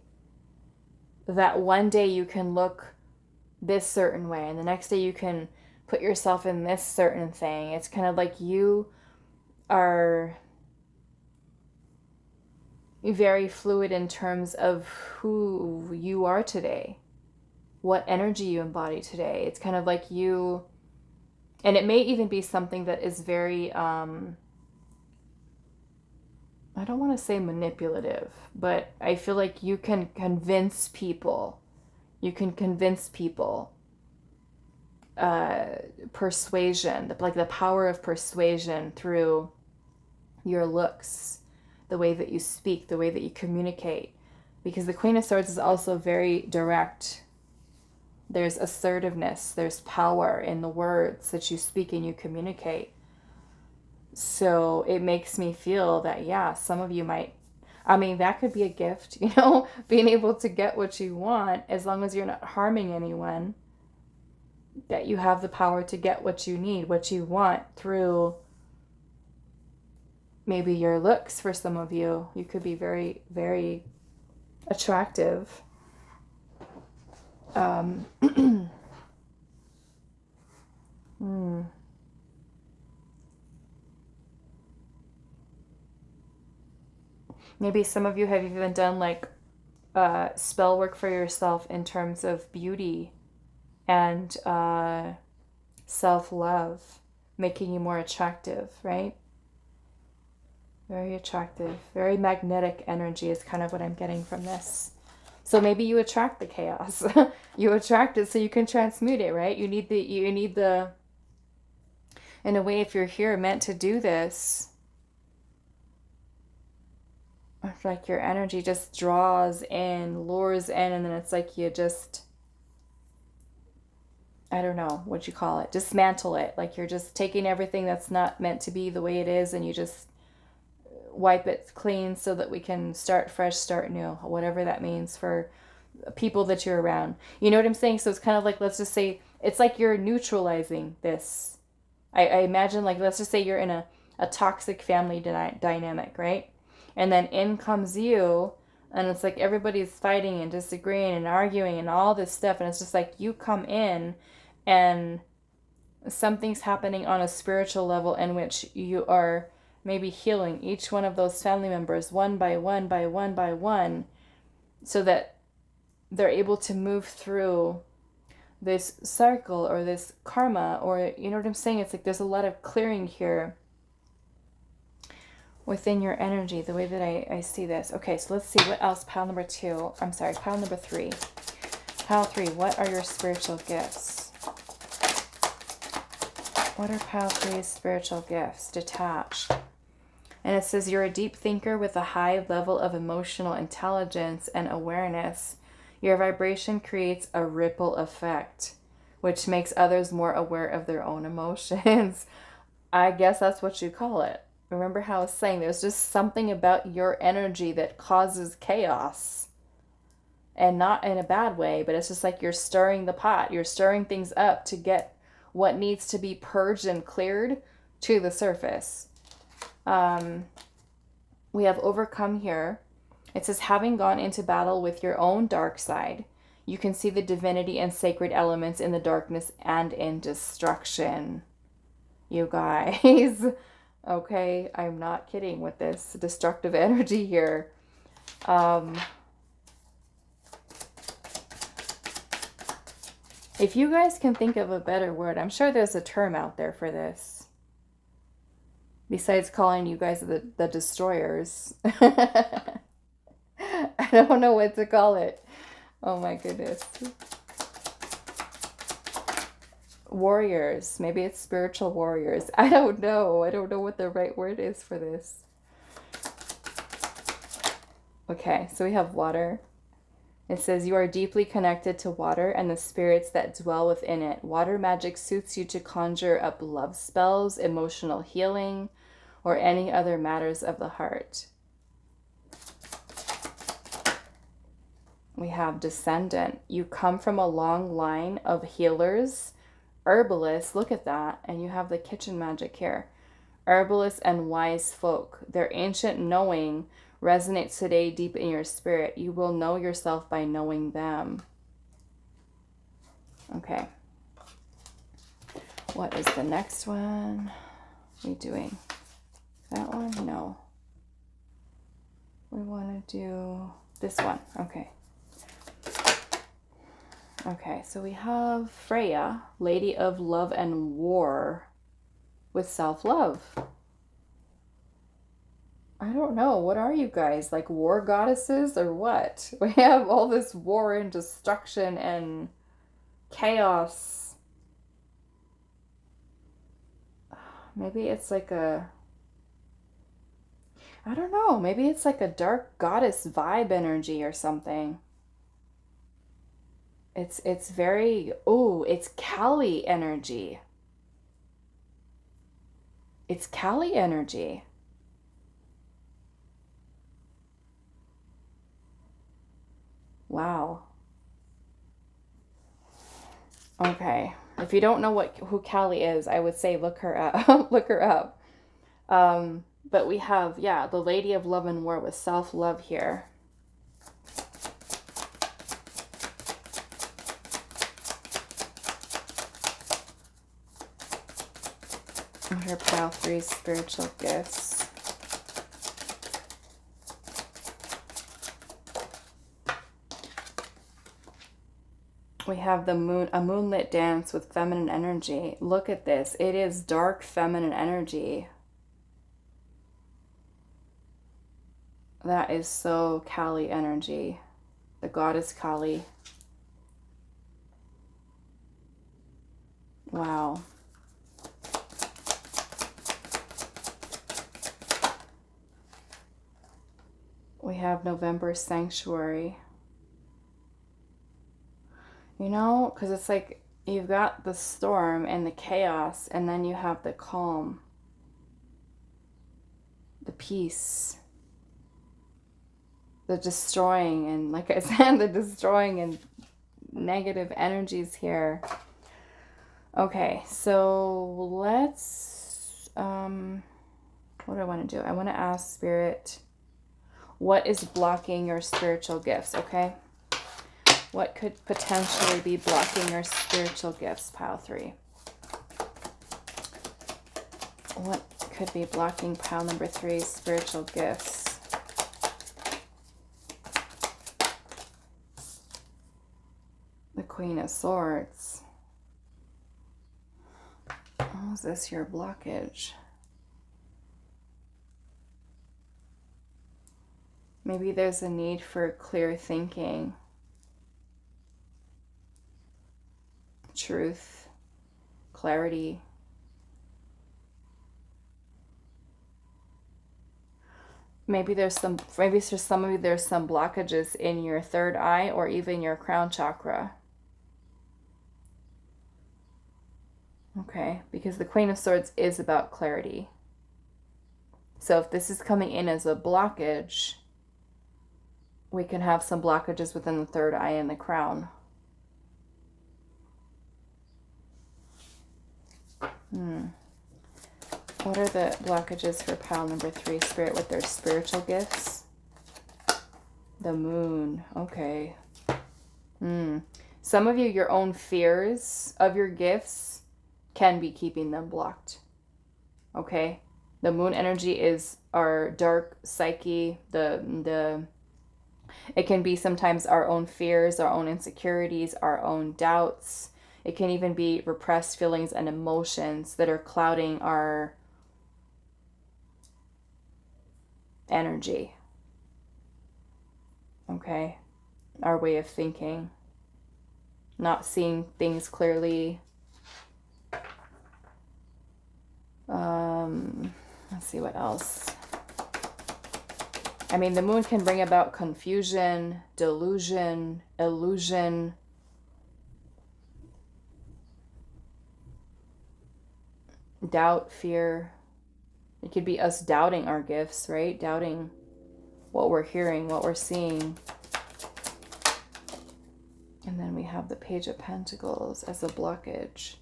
That one day you can look this certain way and the next day you can put yourself in this certain thing. It's kind of like you are very fluid in terms of who you are today, what energy you embody today. It's kind of like you, and it may even be something that is very, I don't want to say manipulative, but I feel like you can convince people. You can convince people. Persuasion, like the power of persuasion through your looks, the way that you speak, the way that you communicate. Because the Queen of Swords is also very direct. There's assertiveness, there's power in the words that you speak and you communicate. So it makes me feel that, yeah, some of you might, I mean, that could be a gift, you know, being able to get what you want as long as you're not harming anyone, that you have the power to get what you need, what you want through maybe your looks. For some of you, you could be very, very attractive. Maybe some of you have even done like spell work for yourself in terms of beauty and self-love, making you more attractive, right? Very attractive, very magnetic energy is kind of what I'm getting from this. So maybe you attract the chaos. You attract it so you can transmute it, right? You need the, in a way, if you're here meant to do this, it's like your energy just draws in, lures in, and then it's like you just, I don't know what you call it, dismantle it. Like you're just taking everything that's not meant to be the way it is and you just wipe it clean so that we can start fresh, start new, whatever that means for people that you're around. You know what I'm saying? So it's kind of like, let's just say, it's like you're neutralizing this. I imagine, like, let's just say you're in a toxic family dynamic, right? And then in comes you, and it's like everybody's fighting and disagreeing and arguing and all this stuff, and it's just like you come in and something's happening on a spiritual level in which you are maybe healing each one of those family members one by one by one by one, so that they're able to move through this cycle or this karma, or, you know what I'm saying? It's like there's a lot of clearing here within your energy, the way that I see this. Okay, so let's see what else. Pile number 3. Pile 3, what are your spiritual gifts? What are Pile 3's spiritual gifts? Detached. And it says you're a deep thinker with a high level of emotional intelligence and awareness. Your vibration creates a ripple effect, which makes others more aware of their own emotions. I guess that's what you call it. Remember how I was saying there's just something about your energy that causes chaos. And not in a bad way, but it's just like you're stirring the pot. You're stirring things up to get what needs to be purged and cleared to the surface. We have overcome here. It says, having gone into battle with your own dark side, you can see the divinity and sacred elements in the darkness and in destruction. You guys. Okay, I'm not kidding with this destructive energy here. If you guys can think of a better word, I'm sure there's a term out there for this. Besides calling you guys the destroyers. I don't know what to call it. Oh my goodness. Warriors. Maybe it's spiritual warriors. I don't know. I don't know what the right word is for this. Okay, so we have water. It says, you are deeply connected to water and the spirits that dwell within it. Water magic suits you to conjure up love spells, emotional healing, or any other matters of the heart. We have descendant. You come from a long line of healers, herbalists. Look at that. And you have the kitchen magic here. Herbalists and wise folk. Their ancient knowing resonates today deep in your spirit. You will know yourself by knowing them. Okay. What is the next one? What are we doing? That one? No. We want to do this one. Okay. Okay, so we have Freya, Lady of Love and War, with self-love. I don't know. What are you guys? Like war goddesses or what? We have all this war and destruction and chaos. Maybe it's like a... I don't know. Maybe it's like a dark goddess vibe energy or something. It's very... Oh, it's Kali energy. It's Kali energy. Wow. Okay. If you don't know who Kali is, I would say look her up. Look her up. But we have, yeah, the Lady of Love and War with self-love here. And her pile 3 spiritual gifts. We have the moon, a moonlit dance with feminine energy. Look at this. It is dark feminine energy. That is so Kali energy. The goddess Kali. Wow. We have November Sanctuary. You know, because it's like you've got the storm and the chaos, and then you have the calm, the peace, the destroying, and like I said, the destroying and negative energies here. Okay, so let's, what do I want to do? I want to ask Spirit, what is blocking your spiritual gifts, okay? What could potentially be blocking your spiritual gifts, pile 3? What could be blocking pile number 3's spiritual gifts? The Queen of Swords. Oh, is this your blockage? Maybe there's a need for clear thinking. Truth, clarity. Maybe there's some blockages in your third eye or even your crown chakra. Okay, because the Queen of Swords is about clarity. So if this is coming in as a blockage, we can have some blockages within the third eye and the crown. What are the blockages for pile number 3, Spirit, with their spiritual gifts? The moon. Okay. Some of you, your own fears of your gifts can be keeping them blocked. Okay? The moon energy is our dark psyche. It can be sometimes our own fears, our own insecurities, our own doubts. It can even be repressed feelings and emotions that are clouding our energy. Okay? Our way of thinking. Not seeing things clearly. Let's see what else. I mean, the moon can bring about confusion, delusion, illusion. Doubt, fear. It could be us doubting our gifts, right? Doubting what we're hearing, what we're seeing. And then we have the Page of Pentacles as a blockage.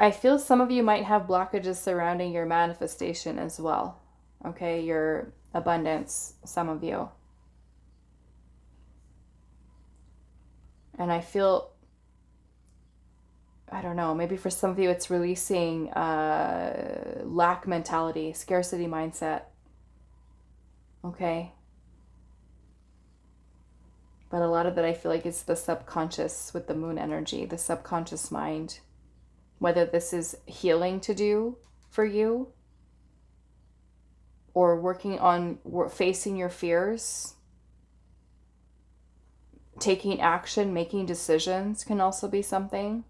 I feel some of you might have blockages surrounding your manifestation as well. Okay, your abundance, some of you. And I feel, I don't know, maybe for some of you it's releasing lack mentality, scarcity mindset. Okay. But a lot of that I feel like is the subconscious with the moon energy, the subconscious mind. Whether this is healing to do for you or working on facing your fears, taking action, making decisions can also be something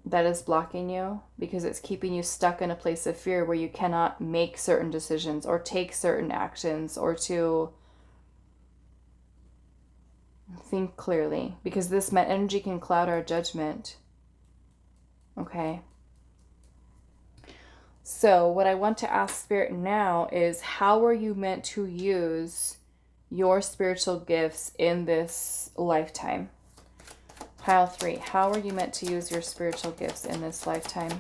that is blocking you because it's keeping you stuck in a place of fear where you cannot make certain decisions or take certain actions or to think clearly, because this energy can cloud our judgment. Okay. So what I want to ask Spirit now is, how are you meant to use your spiritual gifts in this lifetime? Pile 3, how are you meant to use your spiritual gifts in this lifetime?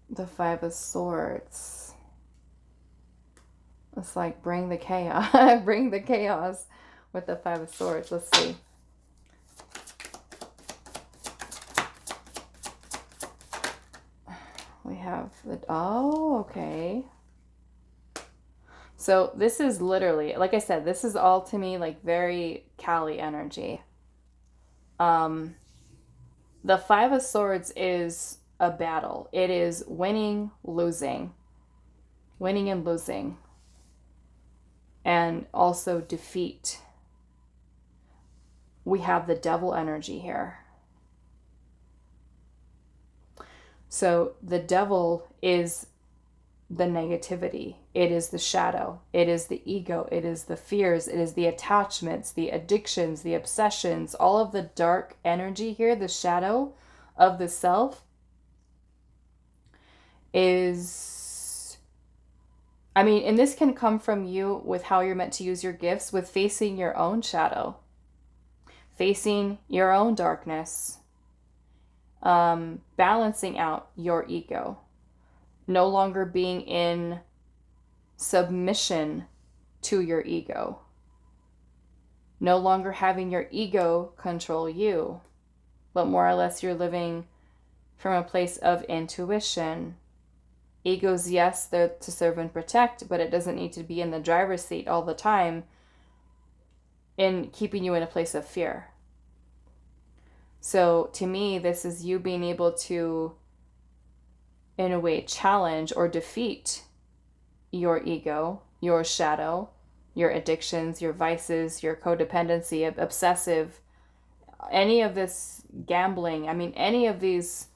The 5 of Swords. It's like bring the chaos. Bring the chaos with the 5 of Swords. Let's see. We have the, oh, okay. So this is literally, like I said, this is all to me like very Kali energy. The 5 of Swords is a battle. It is winning, losing. Winning and losing. And also defeat. We have the Devil energy here. So the devil is the negativity. It is the shadow. It is the ego. It is the fears. It is the attachments, the addictions, the obsessions, all of the dark energy here, the shadow of the self is, I mean, and this can come from you with how you're meant to use your gifts, with facing your own shadow, facing your own darkness. Balancing out your ego, no longer being in submission to your ego, no longer having your ego control you, but more or less you're living from a place of intuition. Egos, yes, they're to serve and protect, but it doesn't need to be in the driver's seat all the time in keeping you in a place of fear. So to me, this is you being able to, in a way, challenge or defeat your ego, your shadow, your addictions, your vices, your codependency, obsessive, any of this gambling. I mean, any of these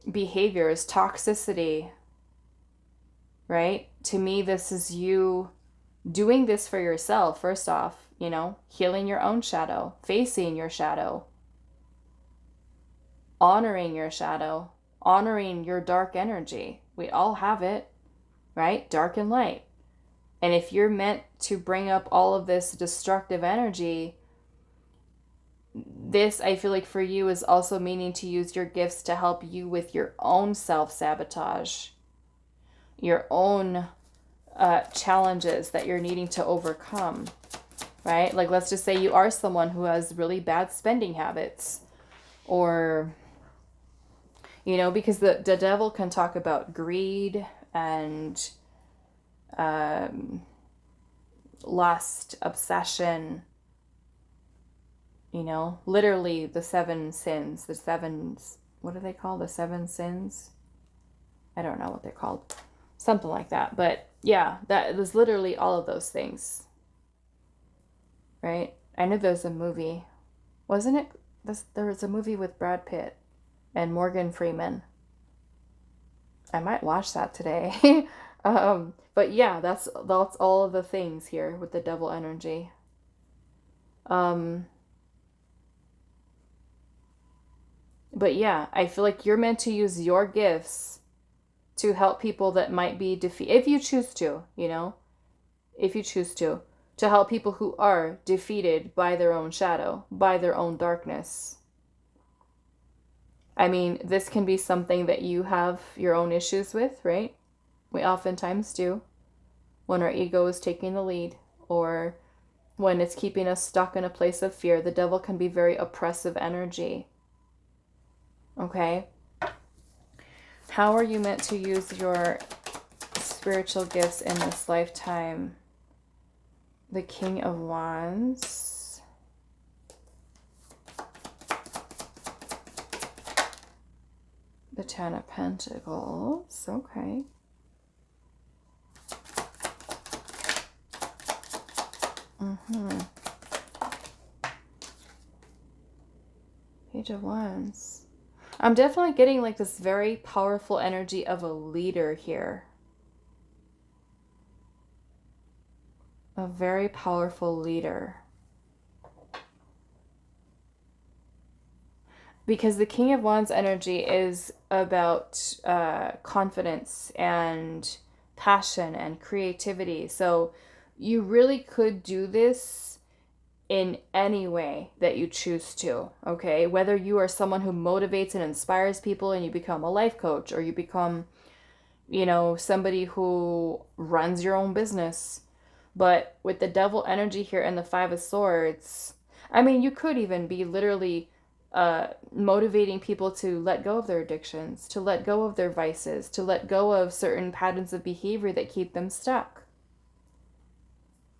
behaviors, toxicity, right? To me, this is you doing this for yourself, first off, you know, healing your own shadow, facing your shadow, honoring your shadow, honoring your dark energy. We all have it, right? Dark and light. And if you're meant to bring up all of this destructive energy, this, I feel like for you, is also meaning to use your gifts to help you with your own self-sabotage, your own challenges that you're needing to overcome, right? Like, let's just say you are someone who has really bad spending habits, or, you know, because the devil can talk about greed and lust, obsession, you know, literally the 7 sins, the 7, what are they called? The 7 sins? I don't know what they're called. Something like that. But yeah, that was literally all of those things. Right? I know there's a movie. Wasn't it? There was a movie with Brad Pitt and Morgan Freeman. I might watch that today. But yeah, that's all of the things here with the devil energy. But yeah, I feel like you're meant to use your gifts to help people that might be defeated, if you choose to, you know, if you choose to help people who are defeated by their own shadow, by their own darkness. I mean, this can be something that you have your own issues with, right? We oftentimes do, when our ego is taking the lead, or when it's keeping us stuck in a place of fear. The devil can be very oppressive energy. Okay? How are you meant to use your spiritual gifts in this lifetime? The King of Wands. The Ten of Pentacles. Okay. Page of Wands. I'm definitely getting like this very powerful energy of a leader here. A very powerful leader. Because the King of Wands energy is about confidence and passion and creativity. So you really could do this in any way that you choose to, okay? Whether you are someone who motivates and inspires people and you become a life coach, or you become, you know, somebody who runs your own business. But with the devil energy here and the Five of Swords, I mean, you could even be literally motivating people to let go of their addictions, to let go of their vices, to let go of certain patterns of behavior that keep them stuck.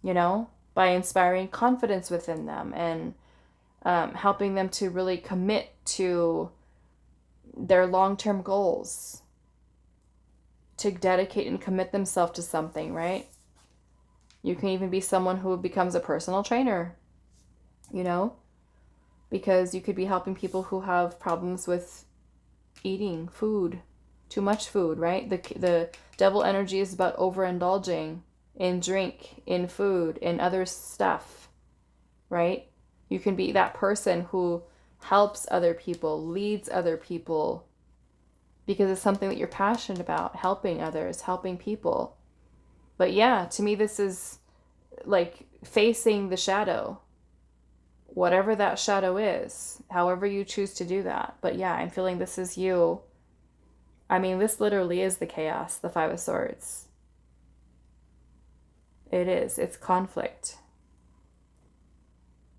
You know, by inspiring confidence within them and helping them to really commit to their long-term goals, to dedicate and commit themselves to something, right? You can even be someone who becomes a personal trainer, you know, because you could be helping people who have problems with eating food, too much food, right? The devil energy is about overindulging in drink, in food, in other stuff, right? You can be that person who helps other people, leads other people, because it's something that you're passionate about, helping others, helping people. But yeah, to me, this is like facing the shadow, whatever that shadow is, however you choose to do that. But yeah, I'm feeling this is you. I mean, this literally is the chaos, the Five of Swords. It is. It's conflict.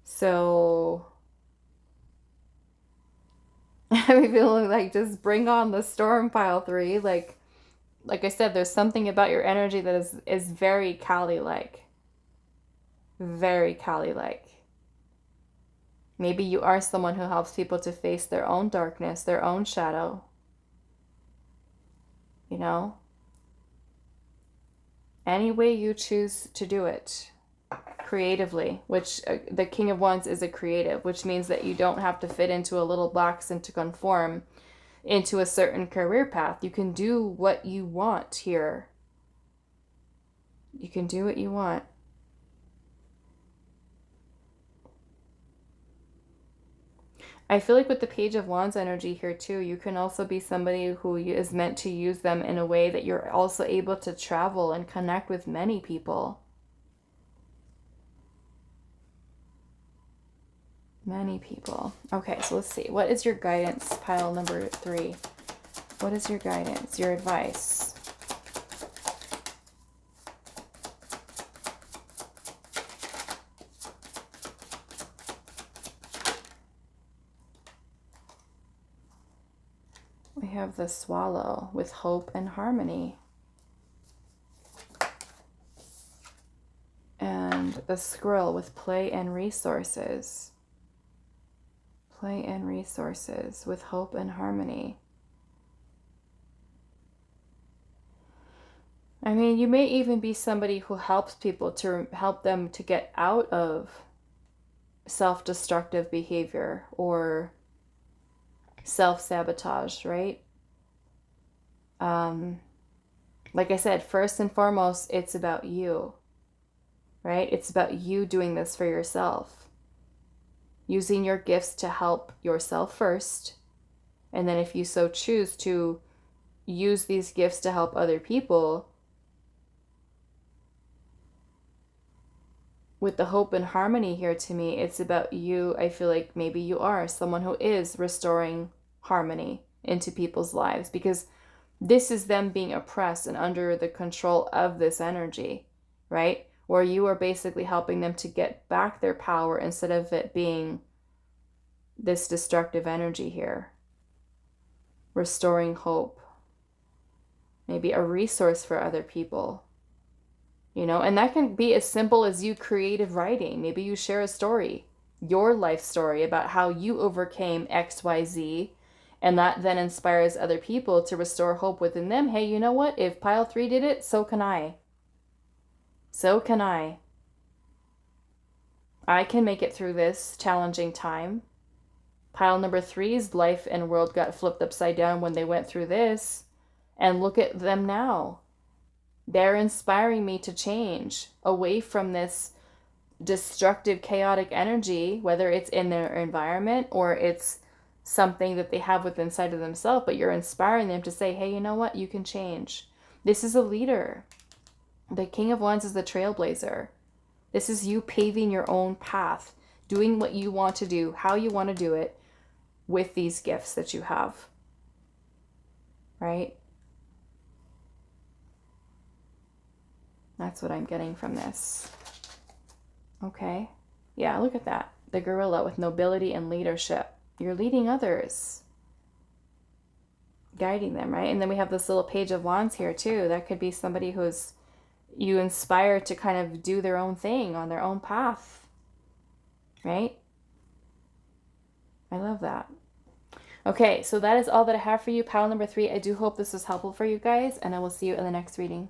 So I'm feeling like just bring on the storm, pile 3. Like I said, there's something about your energy that is very Kali-like. Very Kali-like. Maybe you are someone who helps people to face their own darkness, their own shadow. You know? Any way you choose to do it creatively, which the King of Wands is a creative, which means that you don't have to fit into a little box and to conform into a certain career path. You can do what you want here. You can do what you want. I feel like with the Page of Wands energy here too, you can also be somebody who is meant to use them in a way that you're also able to travel and connect with many people. Many people. Okay, so let's see. What is your guidance, pile number 3? What is your guidance, your advice? We have the Swallow with hope and harmony. And the Squirrel with play and resources. Play and resources with hope and harmony. I mean, you may even be somebody who helps people to help them to get out of self-destructive behavior or self-sabotage, right? Like I said, first and foremost, it's about you, right? It's about you doing this for yourself. Using your gifts to help yourself first. And then if you so choose to use these gifts to help other people, with the hope and harmony here to me, it's about you. I feel like maybe you are someone who is restoring harmony into people's lives, because this is them being oppressed and under the control of this energy, right? Where you are basically helping them to get back their power instead of it being this destructive energy here. Restoring hope. Maybe a resource for other people. You know, and that can be as simple as you creative writing. Maybe you share a story, your life story about how you overcame XYZ, and that then inspires other people to restore hope within them. Hey, you know what? If pile 3 did it, so can I. So can I. I can make it through this challenging time. Pile number 3's life and world got flipped upside down when they went through this. And look at them now. They're inspiring me to change away from this destructive, chaotic energy, whether it's in their environment or it's something that they have within inside of themselves, but you're inspiring them to say, hey, you know what? You can change. This is a leader. The King of Wands is the trailblazer. This is you paving your own path, doing what you want to do, how you want to do it with these gifts that you have, right? That's what I'm getting from this. Okay. Yeah, look at that. The gorilla with nobility and leadership. You're leading others. Guiding them, right? And then we have this little Page of Wands here too. That could be somebody who's you inspire to kind of do their own thing on their own path. Right? I love that. Okay, so that is all that I have for you, pile number 3. I do hope this was helpful for you guys, and I will see you in the next reading.